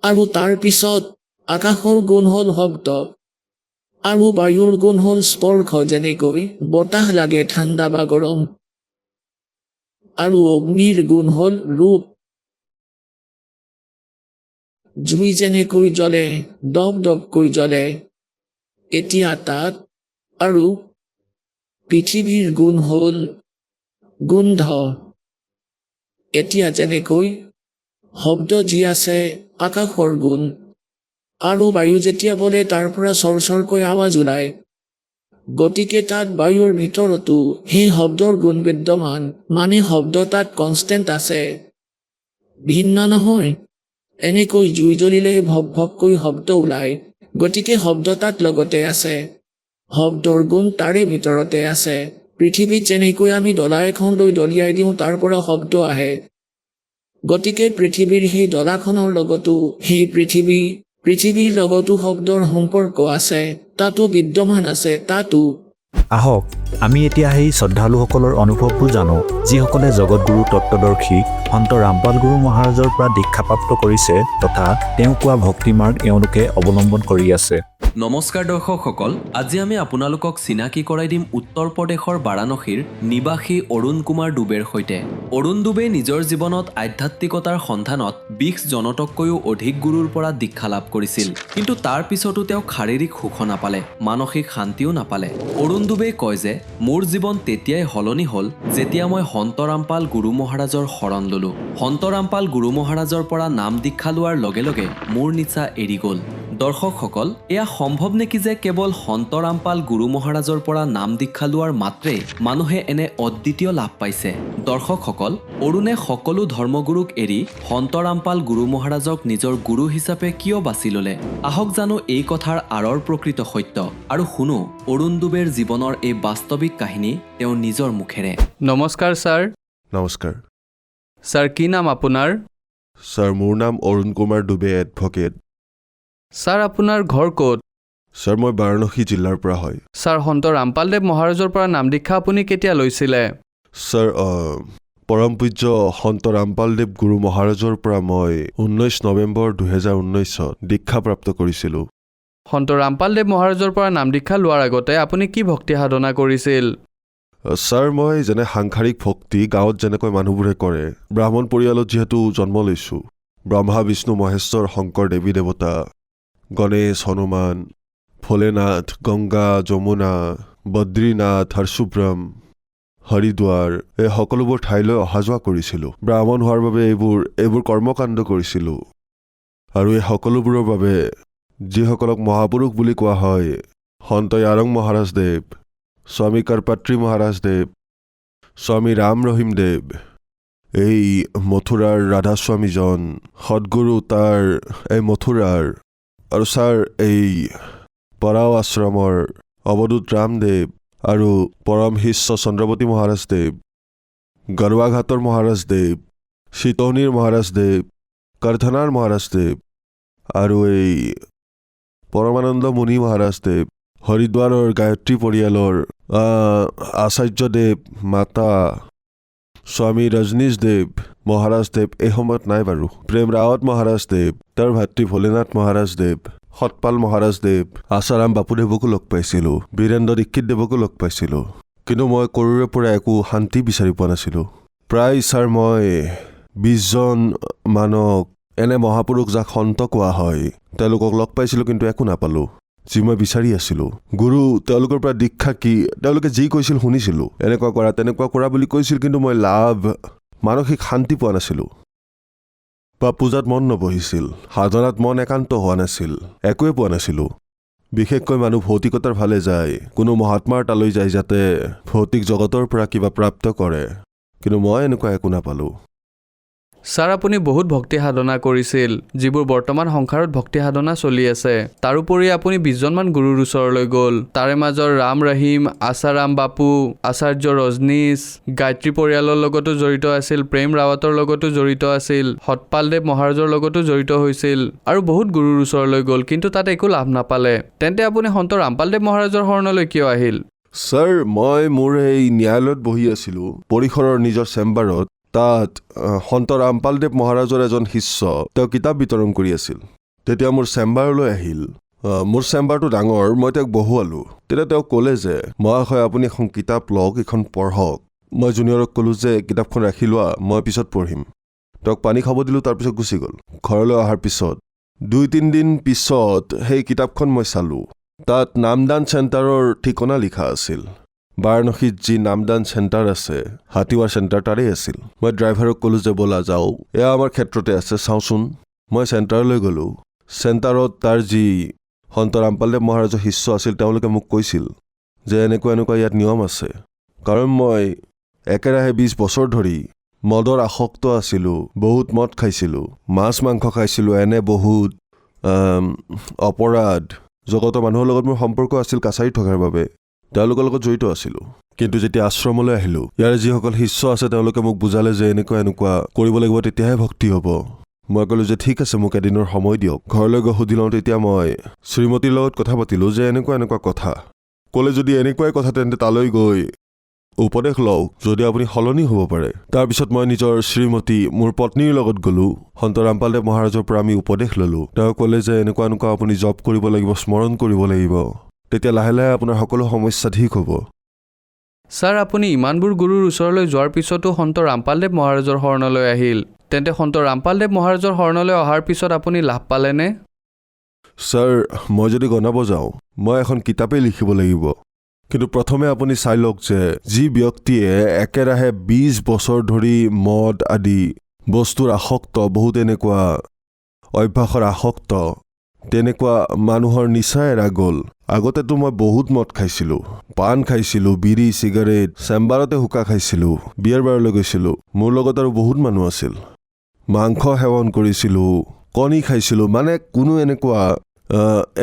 আৰু তাৰ পিছত আকাশৰ গুণ হ'ল শব্দ আৰু বায়ুৰ গুণ হ'ল স্পৰ্শ, যেনেকৈ বতাহ লাগে ঠাণ্ডা বা গৰম। আৰু অগ্নিৰ গুণ হ'ল ৰূপ, জুই যেনেকৈ জ্বলে দপ দপকৈ জ্বলে। এতিয়া তাত আৰু পৃথিৱীৰ গুণ হ'ল গোন্ধ। এতিয়া যেনেকৈ শব্দ যি আছে আকাশৰ গুণ, আৰু বায়ু যেতিয়া বলে তাৰ পৰা চৰচৰকৈ আৱাজ ওলায়, গতিকে তাত বায়ুৰ ভিতৰতো সেই শব্দৰ গুণ বিদ্যমান, মানে শব্দ তাত কনষ্টেণ্ট আছে, ভিন্ন নহয়। এনেকৈ জুই জ্বলিলে ভক ভককৈ শব্দ ওলায়, গতিকে শব্দ তাত লগতে আছে, শব্দৰ গুণ তাৰে ভিতৰতে আছে। পৃথিৱীত যেনেকৈ আমি ডলা এখন লৈ দলিয়াই দিওঁ, তাৰ পৰা শব্দ আহে, গতিকে পৃথিৱীৰ সেই ডলাখনৰ লগতো সেই পৃথিৱীৰ লগতো শব্দৰ সম্পৰ্ক আছে, তাতো বিদ্যমান আছে, তাতো। আহক আমি এতিয়া সেই শ্ৰদ্ধালুসকলৰ অনুভৱবোৰ জানো, যিসকলে জগতগুৰু তত্ত্বদৰ্শী সন্ত ৰামপাল গুৰু মহাৰাজৰ পৰা দীক্ষাপ্ৰাপ্ত কৰিছে তথা তেওঁ কোৱা ভক্তিমাৰ্গ এওঁলোকে অৱলম্বন কৰি আছে। নমস্কাৰ দৰ্শকসকল, আজি আমি আপোনালোকক চিনাকি কৰাই দিম উত্তৰ প্ৰদেশৰ বাৰাণসীৰ নিবাসী অৰুণ কুমাৰ ডুবেৰ সৈতে। অৰুণ ডুবে নিজৰ জীৱনত আধ্যাত্মিকতাৰ সন্ধানত 20 জনতকৈও অধিক গুৰুৰ পৰা দীক্ষা লাভ কৰিছিল, কিন্তু তাৰ পিছতো তেওঁ শাৰীৰিক সুখ নাপালে, মানসিক শান্তিও নাপালে। অৰুণ ডুবে কয় যে মোৰ জীৱন তেতিয়াই সলনি হ'ল যেতিয়া মই সন্ত ৰামপাল গুৰু মহাৰাজৰ শৰণ ললো। সন্ত ৰামপাল গুৰু মহাৰাজৰ পৰা নাম দীক্ষা লোৱাৰ লগে লগে মোৰ নিচা এৰি গ'ল। দৰ্শকসকল, এয়া সম্ভৱ নেকি যে কেৱল সন্ত ৰামপাল গুৰু মহাৰাজৰ পৰা নাম দীক্ষা লোৱাৰ মাত্ৰেই মানুহে এনে অদ্বিতীয় লাভ পাইছে? দৰ্শকসকল, অৰুণে সকলো ধৰ্মগুৰুক এৰি সন্ত ৰামপাল গুৰু মহাৰাজক নিজৰ গুৰু হিচাপে কিয় বাছি ল'লে? আহক জানো এই কথাৰ আঁৰৰ প্ৰকৃত সত্য আৰু শুনো অৰুণ ডুবেৰ জীৱনৰ এই বাস্তৱিক কাহিনী তেওঁৰ নিজৰ মুখেৰে। নমস্কাৰ ছাৰ। নমস্কাৰ ছাৰ, কি নাম আপোনাৰ? ছাৰ, মোৰ নাম অৰুণ কুমাৰ ডুবে, এডভকেট। ছাৰ, আপোনাৰ ঘৰ ক'ত? ছাৰ, মই বাৰাণসী জিলাৰ পৰা হয়। ছাৰ, সন্ত ৰামপালদেৱ মহাৰাজৰ পৰা নাম দীক্ষা আপুনি কেতিয়া লৈছিলে? ছাৰ, পৰম পূজ্য সন্ত ৰামপালদেৱ গুৰু মহাৰাজৰ পৰা মই 19 নৱেম্বৰ 2019 দীক্ষাপ্ৰাপ্ত কৰিছিলোঁ। সন্ত ৰামপালদেৱ মহাৰাজৰ পৰা নাম দীক্ষা লোৱাৰ আগতে আপুনি কি ভক্তি সাধনা কৰিছিল? ছাৰ, মই যেনে সাংসাৰিক ভক্তি গাঁৱত যেনেকৈ মানুহবোৰে কৰে, ব্ৰাহ্মণ পৰিয়ালত যিহেতু জন্ম লৈছোঁ, ব্ৰহ্মা বিষ্ণু মহেশ্বৰ শংকৰ দেৱী দেৱতা, গণেশ, হনুমান, ভোলেনাথ, গংগা, যমুনা, বদ্ৰীনাথ, হৰশুভ্ৰম, হৰিদ্বাৰ এই সকলোবোৰ ঠাইলৈ অহা যোৱা কৰিছিলোঁ। ব্ৰাহ্মণ হোৱাৰ বাবে এইবোৰ কৰ্মকাণ্ড কৰিছিলোঁ। আৰু এই সকলোবোৰৰ বাবে যিসকলক মহাপুৰুষ বুলি কোৱা হয়, সন্ত য়াৰং মহাৰাজদেৱ, স্বামী কৰপাত্ৰী মহাৰাজদেৱ, স্বামী ৰাম ৰহিমদেৱ, এই মথুৰাৰ ৰাধাস্বামীজন, সদগুৰু তাৰ এই মথুৰাৰ, আৰু ছাৰ এই পৰাও আশ্ৰমৰ অৱধূত ৰামদেৱ, আৰু পৰম শিষ্য চন্দ্ৰৱতী মহাৰাজদেৱ, গৰৱাঘাটৰ মহাৰাজদেৱ, চিতৌনীৰ মহাৰাজদেৱ, কৰ্ধনাৰ মহাৰাজদেৱ, আৰু এই পৰমানন্দ মুনি মহাৰাজদেৱ, হৰিদ্বাৰৰ গায়ত্ৰী পৰিয়ালৰ আচাৰ্যদেৱ, মাতা স্বামী ৰজনীশদেৱ মহাৰাজদেৱ এই সময়ত নাই বাৰু, প্ৰেম ৰাৱত মহাৰাজদেৱ, তেওঁৰ ভাতৃ ভোলেনাথ মহাৰাজদেৱ, সতপাল মহাৰাজদেৱ, আচাৰাম বাপুদেৱকো লগ পাইছিলোঁ, বীৰেন্দ্ৰ দীক্ষিতদেৱকো লগ পাইছিলোঁ। কিন্তু মই কৰোৰে পৰা একো শান্তি বিচাৰি পোৱা নাছিলোঁ। প্ৰায় ছাৰ মই 20জন মানক, এনে মহাপুৰুষ যাক সন্ত কোৱা হয়, তেওঁলোকক লগ পাইছিলোঁ, কিন্তু একো নাপালোঁ যি মই বিচাৰি আছিলোঁ। গুৰু তেওঁলোকৰ পৰা দীক্ষা কি, তেওঁলোকে যি কৈছিল শুনিছিলোঁ, এনেকুৱা কৰা তেনেকুৱা কৰা বুলি কৈছিল, কিন্তু মই মানসিক শান্তি পোৱা নাছিলোঁ। বা পূজাত মন নবহিছিল, সাধনাত মন একান্ত হোৱা নাছিল, একোৱে পোৱা নাছিলোঁ। বিশেষকৈ মানুহ ভৌতিকতাৰ ফালে যায়, কোনো মহাত্মাৰ তালৈ যায় যাতে ভৌতিক জগতৰ পৰা কিবা প্ৰাপ্ত কৰে, কিন্তু মই এনেকুৱা একো নাপালোঁ। ছাৰ, আপুনি বহুত ভক্তি সাধনা কৰিছিল, যিবোৰ বৰ্তমান সংসাৰত ভক্তি সাধনা চলি আছে। তাৰোপৰি আপুনি 20জনমান গুৰুৰ ওচৰলৈ গ'ল। তাৰে মাজৰ ৰাম ৰহিম, আচাৰাম বাপু, আচাৰ্য ৰজনীশ, গায়ত্ৰী পৰিয়ালৰ লগতো জড়িত আছিল, প্ৰেম ৰাৱতৰ লগতো জড়িত আছিল, সতপালদেৱ মহাৰাজৰ লগতো জড়িত হৈছিল, আৰু বহুত গুৰুৰ ওচৰলৈ গ'ল, কিন্তু তাত একো লাভ নাপালে। তেন্তে আপুনি সন্ত ৰামপালদেৱ মহাৰাজৰ শৰণলৈ কিয় আহিল? ছাৰ, মই মোৰ এই ন্যায়ালয়ত বহি আছিলোঁ, পৰিসৰৰ নিজৰ চেম্বাৰত। তাত সন্ত ৰামপালদেৱ মহাৰাজৰ এজন শিষ্য, তেওঁ কিতাপ বিতৰণ কৰি আছিল। তেতিয়া মোৰ চেম্বাৰলৈ আহিল। মোৰ চেম্বাৰটো ডাঙৰ, মই তেওঁক বহুৱালোঁ। তেতিয়া তেওঁ ক'লে যে, মহাশয় আপুনি এখন কিতাপ লওক, এখন পঢ়ক। মই জুনিয়ৰক ক'লোঁ যে কিতাপখন ৰাখি লোৱা, মই পিছত পঢ়িম। তেওঁক পানী খাব দিলোঁ, তাৰপিছত গুচি গ'ল। ঘৰলৈ অহাৰ পিছত 2-3 দিন পিছত সেই কিতাপখন মই চালোঁ। তাত নামদান চেণ্টাৰৰ ঠিকনা লিখা আছিল। বাৰাণসীত যি নামদান চেণ্টাৰ আছে, হাতীৱাৰ চেণ্টাৰ তাৰেই আছিল। মই ড্ৰাইভাৰক ক'লোঁ যে ব'লা যাওঁ, এয়া আমাৰ ক্ষেত্ৰতে আছে, চাওঁচোন। মই চেণ্টাৰলৈ গ'লোঁ। চেণ্টাৰত তাৰ যি সন্ত ৰামপালদেৱ মহাৰাজৰ শিষ্য আছিল, তেওঁলোকে মোক কৈছিল যে এনেকুৱা ইয়াত নিয়ম আছে। কাৰণ মই একেৰাহে 20 বছৰ ধৰি মদৰ আসক্ত আছিলোঁ, বহুত মদ খাইছিলোঁ, মাছ মাংস খাইছিলোঁ, এনে বহুত অপৰাধ জগতৰ মানুহৰ লগত মোৰ সম্পৰ্ক আছিল কাছাৰীত থকাৰ বাবে, তেওঁলোকৰ লগত জড়িত আছিলোঁ। কিন্তু যেতিয়া আশ্ৰমলৈ আহিলোঁ, ইয়াৰে যিসকল শিষ্য আছে তেওঁলোকে মোক বুজালে যে এনেকুৱা কৰিব লাগিব, তেতিয়াহে ভক্তি হ'ব। মই ক'লোঁ যে ঠিক আছে, মোক এদিনৰ সময় দিয়ক। ঘৰলৈ গৈ সুধি লওঁ। তেতিয়া মই শ্ৰীমতীৰ লগত কথা পাতিলোঁ যে এনেকুৱা কথা। ক'লে যদি এনেকুৱাই কথা তেন্তে তালৈ গৈ উপদেশ লওক, যদি আপুনি সলনি হ'ব পাৰে। তাৰপিছত মই নিজৰ শ্ৰীমতী, মোৰ পত্নীৰ লগত গ'লোঁ। সন্ত ৰামপালদেৱ মহাৰাজৰ পৰা আমি উপদেশ ল'লোঁ। তেওঁ ক'লে যে এনেকুৱা আপুনি জপ কৰিব লাগিব, স্মৰণ কৰিব লাগিব, তেতিয়া লাহে লাহে আপোনাৰ সকলো সমস্যা ঠিক হ'ব। ছাৰ, আপুনি ইমানবোৰ গুৰুৰ ওচৰলৈ যোৱাৰ পিছতো সন্ত ৰামপালদেৱ মহাৰাজৰ শৰণলৈ আহিল। তেন্তে সন্ত ৰামপালদেৱ মহাৰাজৰ শৰণলৈ অহাৰ পিছত আপুনি লাভ পালেনে? ছাৰ, মই যদি গণাব যাওঁ, মই এখন কিতাপেই লিখিব লাগিব। কিন্তু প্ৰথমে আপুনি চাই লওক যে যি ব্যক্তিয়ে একেৰাহে 20 বছৰ ধৰি মদ আদি বস্তুৰ আসক্ত, বহুত এনেকুৱা অভ্যাসৰ আসক্ত, তেনেকুৱা মানুহৰ নিচাই এৰা গ'ল। আগতেতো মই বহুত মদ খাইছিলোঁ, পাণ খাইছিলোঁ, বিড়ি চিগাৰেট, চেম্বাৰতে হুকা খাইছিলোঁ, বিয়াৰ বাৰলৈ গৈছিলোঁ। মোৰ লগত আৰু বহুত মানুহ আছিল। মাংস সেৱন কৰিছিলোঁ, কণী খাইছিলোঁ, মানে কোনো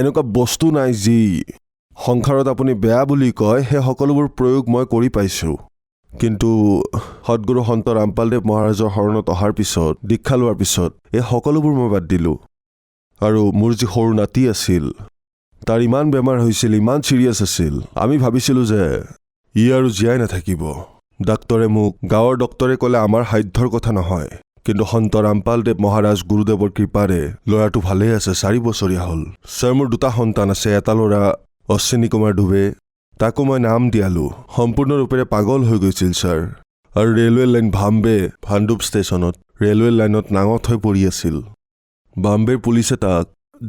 এনেকুৱা বস্তু নাই যি সংসাৰত আপুনি বেয়া বুলি কয়। সেই সকলোবোৰ প্ৰয়োগ মই কৰি পাইছোঁ। কিন্তু সদগুৰু সন্ত ৰামপালদেৱ মহাৰাজৰ শৰণত অহাৰ পিছত, দীক্ষা লোৱাৰ পিছত এই সকলোবোৰ মই বাদ দিলোঁ। আৰু মোৰ যি সৰু নাতি আছিল, তাৰ ইমান বেমাৰ হৈছিল, ইমান চিৰিয়াছ আছিল, আমি ভাবিছিলোঁ যে ই আৰু জীয়াই নাথাকিব। গাঁৱৰ ডক্তৰে ক'লে আমাৰ সাধ্যৰ কথা নহয়। কিন্তু সন্ত ৰামপালদেৱ মহাৰাজ গুৰুদেৱৰ কৃপাৰে ল'ৰাটো ভালেই আছে, 4 বছৰীয়া হ'ল। ছাৰ, মোৰ 2টা সন্তান আছে। এটা ল'ৰা অশ্বিনী কুমাৰ ডুবে, তাকো মই নাম দিয়ালোঁ। সম্পূৰ্ণৰূপেৰে পাগল হৈ গৈছিল ছাৰ। আৰু ৰেলৱে লাইন ভাণ্ডুপ ষ্টেচনত ৰেলৱে লাইনত নাঙঠ হৈ পৰি আছিল। বাম্বেৰ পুলিচে তাক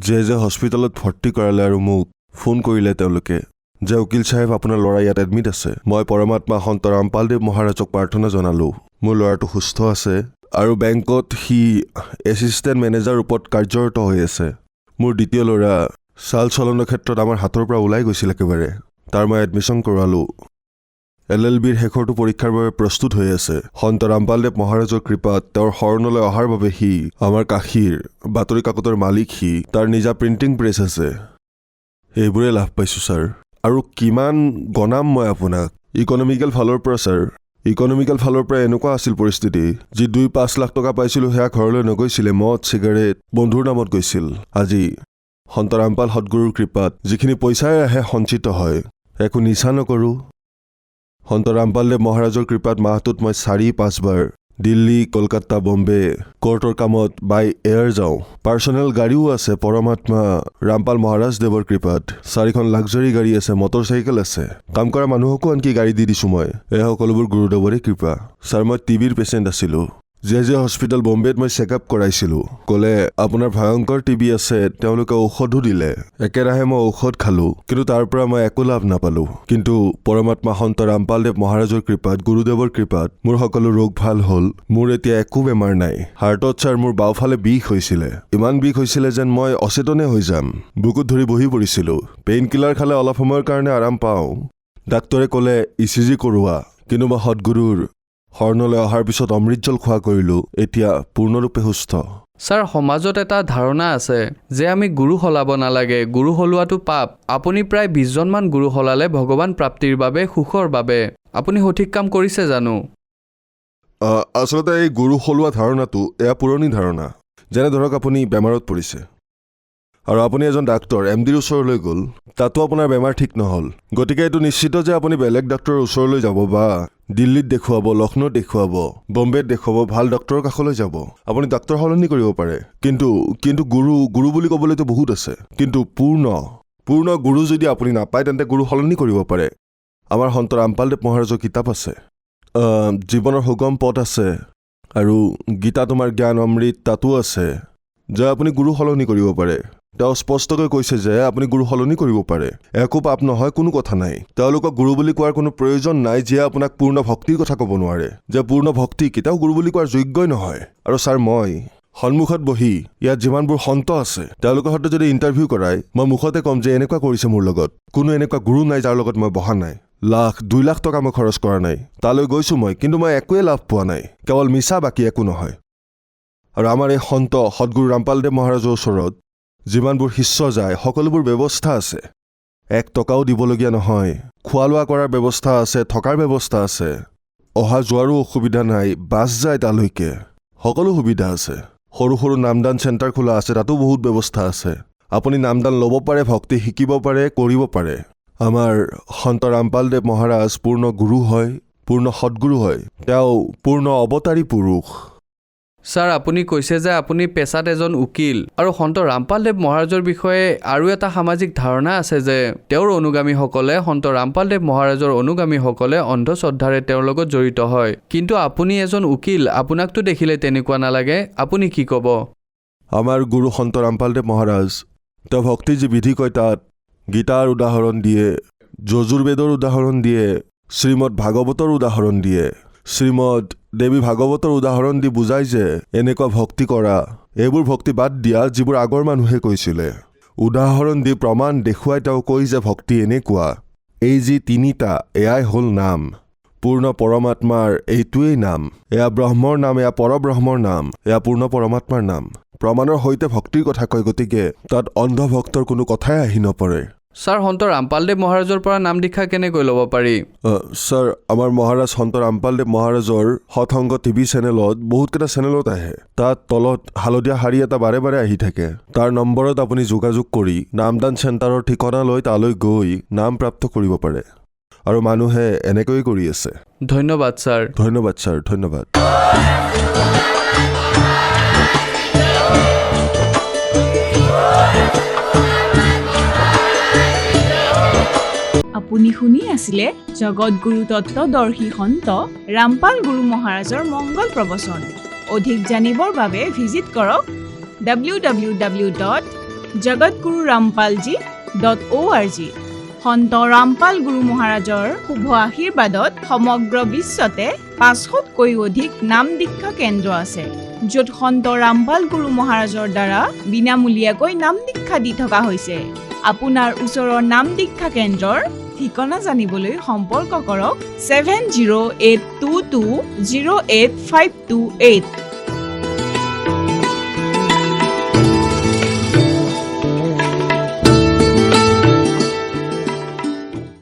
জে হস্পিটেলত ভৰ্তি কৰালে আৰু মোক ফোন কৰিলে তেওঁলোকে যে উকিল চাহেব আপোনাৰ ল'ৰা ইয়াত এডমিট আছে। মই পৰমাত্মা সন্ত ৰামপালদেৱ মহাৰাজক প্ৰাৰ্থনা জনালোঁ মোৰ ল'ৰাটো সুস্থ আছে আৰু বেংকত সি এছিষ্টেণ্ট মেনেজাৰ ৰূপত কাৰ্যৰত হৈ আছে। মোৰ দ্বিতীয় ল'ৰা চাল চলনৰ ক্ষেত্ৰত আমাৰ হাতৰ পৰা ওলাই গৈছিল একেবাৰে। তাৰ মই এডমিশ্যন কৰালোঁ। LLBৰ শেষৰটো পৰীক্ষাৰ বাবে প্ৰস্তুত হৈ আছে। সন্ত ৰামপালদেৱ মহাৰাজৰ কৃপাত তেওঁৰ শৰণলৈ অহাৰ বাবে সি আমাৰ কাশীৰ বাতৰি কাকতৰ মালিক। সি তাৰ নিজা প্ৰিণ্টিং প্ৰেছ আছে। এইবোৰে লাভ পাইছোঁ ছাৰ। আৰু কিমান গণাম মই আপোনাক ইকনমিকেল ফালৰ পৰা ছাৰ। ইকনমিকেল ফালৰ পৰা এনেকুৱা আছিল পৰিস্থিতি যি 2-5 লাখ টকা পাইছিলোঁ সেয়া ঘৰলৈ নগৈছিলে, মদ চিগাৰেট বন্ধুৰ নামত গৈছিল। আজি সন্ত ৰামপাল সদগুৰুৰ কৃপাত যিখিনি পইচাই আহে সঞ্চিত হয়, একো নিচা নকৰোঁ। সন্ত ৰামপালদেৱ মহাৰাজৰ কৃপাত মাহটোত মই 4-5 বাৰ দিল্লী, কলকাতা, বম্বে কোৰ্টৰ কামত বাই এয়াৰ যাওঁ। পাৰ্চনেল গাড়ীও আছে পৰমাত্মা ৰামপাল মহাৰাজ দেৱৰ কৃপাত। 4খন লাক্সাৰী গাড়ী আছে, মটৰ চাইকেল আছে। কাম কৰা মানুহকো আনকি গাড়ী দি দিছোঁ মই। এই সকলোবোৰ গুৰুদেৱৰে কৃপা। ছাৰ মই TBৰ পেচেণ্ট আছিলোঁ। যে হস্পিটেল বম্বেত মই চেকআপ কৰাইছিলোঁ। ক'লে আপোনাৰ ভয়ংকৰ TB আছে, তেওঁলোকে ঔষধো দিলে। একেৰাহে মই ঔষধ খালোঁ, কিন্তু তাৰ পৰা মই একো লাভ নাপালোঁ। কিন্তু পৰমাত্মা সন্ত ৰামপালদেৱ মহাৰাজৰ কৃপাত, গুৰুদেৱৰ কৃপাত মোৰ সকলো ৰোগ ভাল হ'ল। মোৰ এতিয়া একো বেমাৰ নাই। হাৰ্টত ছাৰ মোৰ বাওঁফালে বিষ হৈছিলে। ইমান বিষ হৈছিলে যেন মই অচেতনে হৈ যাম। বুকুত ধৰি বহি পৰিছিলোঁ। পেইন কিলাৰ খালে অলপ সময়ৰ কাৰণে আৰাম পাওঁ। ডাক্তৰে ক'লে ECG কৰোৱা, কিন্তু মই সদগুৰুৰ শৰণলৈ অহাৰ পিছত অমৃতজল খোৱা কৰিলোঁ। এতিয়া পূৰ্ণৰূপে সুস্থ। ছাৰ, সমাজত এটা ধাৰণা আছে যে আমি গুৰু সলাব নালাগে, গুৰু সলোৱাটো পাপ। আপুনি প্ৰায় 20জনমান গুৰু সলালে ভগৱান প্ৰাপ্তিৰ বাবে, সুখৰ বাবে। আপুনি সঠিক কাম কৰিছে জানো? আচলতে এই গুৰু সলোৱা ধাৰণাটো এয়া পুৰণি ধাৰণা। যেনে ধৰক আপুনি বেমাৰত পৰিছে আৰু আপুনি এজন ডাক্তৰ MDৰ ওচৰলৈ গ'ল, তাতো আপোনাৰ বেমাৰ ঠিক নহ'ল। গতিকে এইটো নিশ্চিত যে আপুনি বেলেগ ডাক্তৰৰ ওচৰলৈ যাব বা দিল্লীত দেখুৱাব, লক্ষ্ণৌত দেখুৱাব, বম্বেত দেখুৱাব, ভাল ডক্তৰৰ কাষলৈ যাব। আপুনি ডাক্তৰ সলনি কৰিব পাৰে, কিন্তু গুৰু বুলি ক'বলৈতো বহুত আছে। কিন্তু পূৰ্ণ গুৰু যদি আপুনি নাপায় তেন্তে গুৰু সলনি কৰিব পাৰে। আমাৰ সন্ত ৰামপালদেৱ মহাৰাজৰ কিতাপ আছে, জীৱনৰ সুগম পথ আছে, আৰু গীতা তোমাৰ জ্ঞান অমৃত তাতো আছে যে আপুনি গুৰু সলনি কৰিব পাৰে। তেওঁ স্পষ্টকৈ কৈছে যে আপুনি গুৰু সলনি কৰিব পাৰে। একো পাপ নহয়, কোনো কথা নাই। তেওঁলোকক গুৰু বুলি কোৱাৰ কোনো প্ৰয়োজন নাই যিয়ে আপোনাক পূৰ্ণ ভক্তিৰ কথা ক'ব নোৱাৰে। যে পূৰ্ণ ভক্তি কেতিয়াও গুৰু বুলি কোৱাৰ যোগ্যই নহয়। আৰু ছাৰ, মই সন্মুখত বহি ইয়াত যিমানবোৰ সন্ত আছে তেওঁলোকৰ সৈতে যদি ইণ্টাৰভিউ কৰায়, মই মুখতে ক'ম যে এনেকুৱা কৰিছে মোৰ লগত। কোনো এনেকুৱা গুৰু নাই যাৰ লগত মই বহা নাই। 1-2 লাখ টকা মই খৰচ কৰা নাই। তালৈ গৈছোঁ মই, কিন্তু মই একোৱে লাভ পোৱা নাই। কেৱল মিছা, বাকী একো নহয়। আৰু আমাৰ এই সন্ত সদগুৰু ৰামপালদেৱ মহাৰাজৰ ওচৰত যিমানবোৰ শিষ্য যায় সকলোবোৰ ব্যৱস্থা আছে। 1 টকাও দিবলগীয়া নহয়। খোৱা লোৱা কৰাৰ ব্যৱস্থা আছে, থকাৰ ব্যৱস্থা আছে। অহা যোৱাৰো অসুবিধা নাই, বাছ যায় তালৈকে, সকলো সুবিধা আছে। সৰু নামদান চেণ্টাৰ খোলা আছে, তাতো বহুত ব্যৱস্থা আছে। আপুনি নামদান ল'ব পাৰে, ভক্তি শিকিব পাৰে, কৰিব পাৰে। আমাৰ সন্ত ৰামপালদেৱ মহাৰাজ পূৰ্ণ গুৰু হয়, পূৰ্ণ সদগুৰু হয়। তেওঁ পূৰ্ণ অৱতাৰী পুৰুষ। ছাৰ, আপুনি কৈছে যে আপুনি পেছাত এজন উকিল, আৰু সন্ত ৰামপালদেৱ মহাৰাজৰ বিষয়ে আৰু এটা সামাজিক ধাৰণা আছে যে তেওঁৰ অনুগামীসকলে, সন্ত ৰামপালদেৱ মহাৰাজৰ অনুগামীসকলে অন্ধশ্ৰদ্ধাৰে তেওঁৰ লগত জড়িত হয়। কিন্তু আপুনি এজন উকিল, আপোনাকতো দেখিলে তেনেকুৱা নালাগে। আপুনি কি ক'ব? আমাৰ গুৰু সন্ত ৰামপালদেৱ মহাৰাজ তেওঁ ভক্তি যি বিধি কয় তাত গীতাৰ উদাহৰণ দিয়ে, যজুৰ্বেদৰ উদাহৰণ দিয়ে, শ্ৰীমদ ভাগৱতৰ উদাহৰণ দিয়ে, শ্ৰীমদ দেৱী ভাগৱতৰ উদাহৰণ দি বুজায় যে এনেকুৱা ভক্তি কৰা, এইবোৰ ভক্তি বাদ দিয়া যিবোৰ আগৰ মানুহে কৈছিলে। উদাহৰণ দি প্ৰমাণ দেখুৱাই তেওঁ কৈ যে ভক্তি এনেকুৱা, এই যি 3টা এয়াই হ'ল নাম। পূৰ্ণ পৰমাত্মাৰ এইটোৱেই নাম। এয়া ব্ৰহ্মৰ নাম, এয়া পৰব্ৰহ্মৰ নাম, এয়া পূৰ্ণ পৰমাত্মাৰ নাম। প্ৰমাণৰ সৈতে ভক্তিৰ কথা কয়, গতিকে তাত অন্ধ ভক্তৰ কোনো কথাই আহি নপৰে। ছাৰ, সন্ত ৰামপালদেৱ মহাৰাজৰ পৰা নাম দীক্ষা কেনেকৈ ল'ব পাৰি? ছাৰ, আমাৰ মহাৰাজ সন্ত ৰামপালদেৱ মহাৰাজৰ সৎসংগ TV চেনেলত বহুতকেইটা চেনেলত আহে। তাত তলত হালধীয়া শাৰী এটা বাৰে বাৰে আহি থাকে। তাৰ নম্বৰত আপুনি যোগাযোগ কৰি নামদান চেণ্টাৰৰ ঠিকনা লৈ তালৈ গৈ নাম প্ৰাপ্ত কৰিব পাৰে। আৰু মানুহে এনেকৈয়ে কৰি আছে। ধন্যবাদ ছাৰ। ধন্যবাদ ছাৰ, ধন্যবাদ। আপুনি শুনি আছিলে জগতগুৰু তত্ত্বদৰ্শী সন্ত ৰামপাল গুৰু মহাৰাজৰ মংগল প্ৰবচন। অধিক জানিবৰ বাবে ভিজিট কৰক www.jagatgururampalji.org। সন্ত ৰামপাল গুৰু মহাৰাজৰ শুভ আশীৰ্বাদত সমগ্ৰ বিশ্বতে 500তকৈ অধিক নাম দীক্ষা কেন্দ্ৰ আছে, য'ত সন্ত ৰামপাল গুৰু মহাৰাজৰ দ্বাৰা বিনামূলীয়াকৈ নাম দীক্ষা দি থকা হৈছে। আপোনাৰ ওচৰৰ নাম দীক্ষা কেন্দ্ৰৰ ঠিকনা জানিবলৈ সম্পৰ্ক কৰক 7082208528।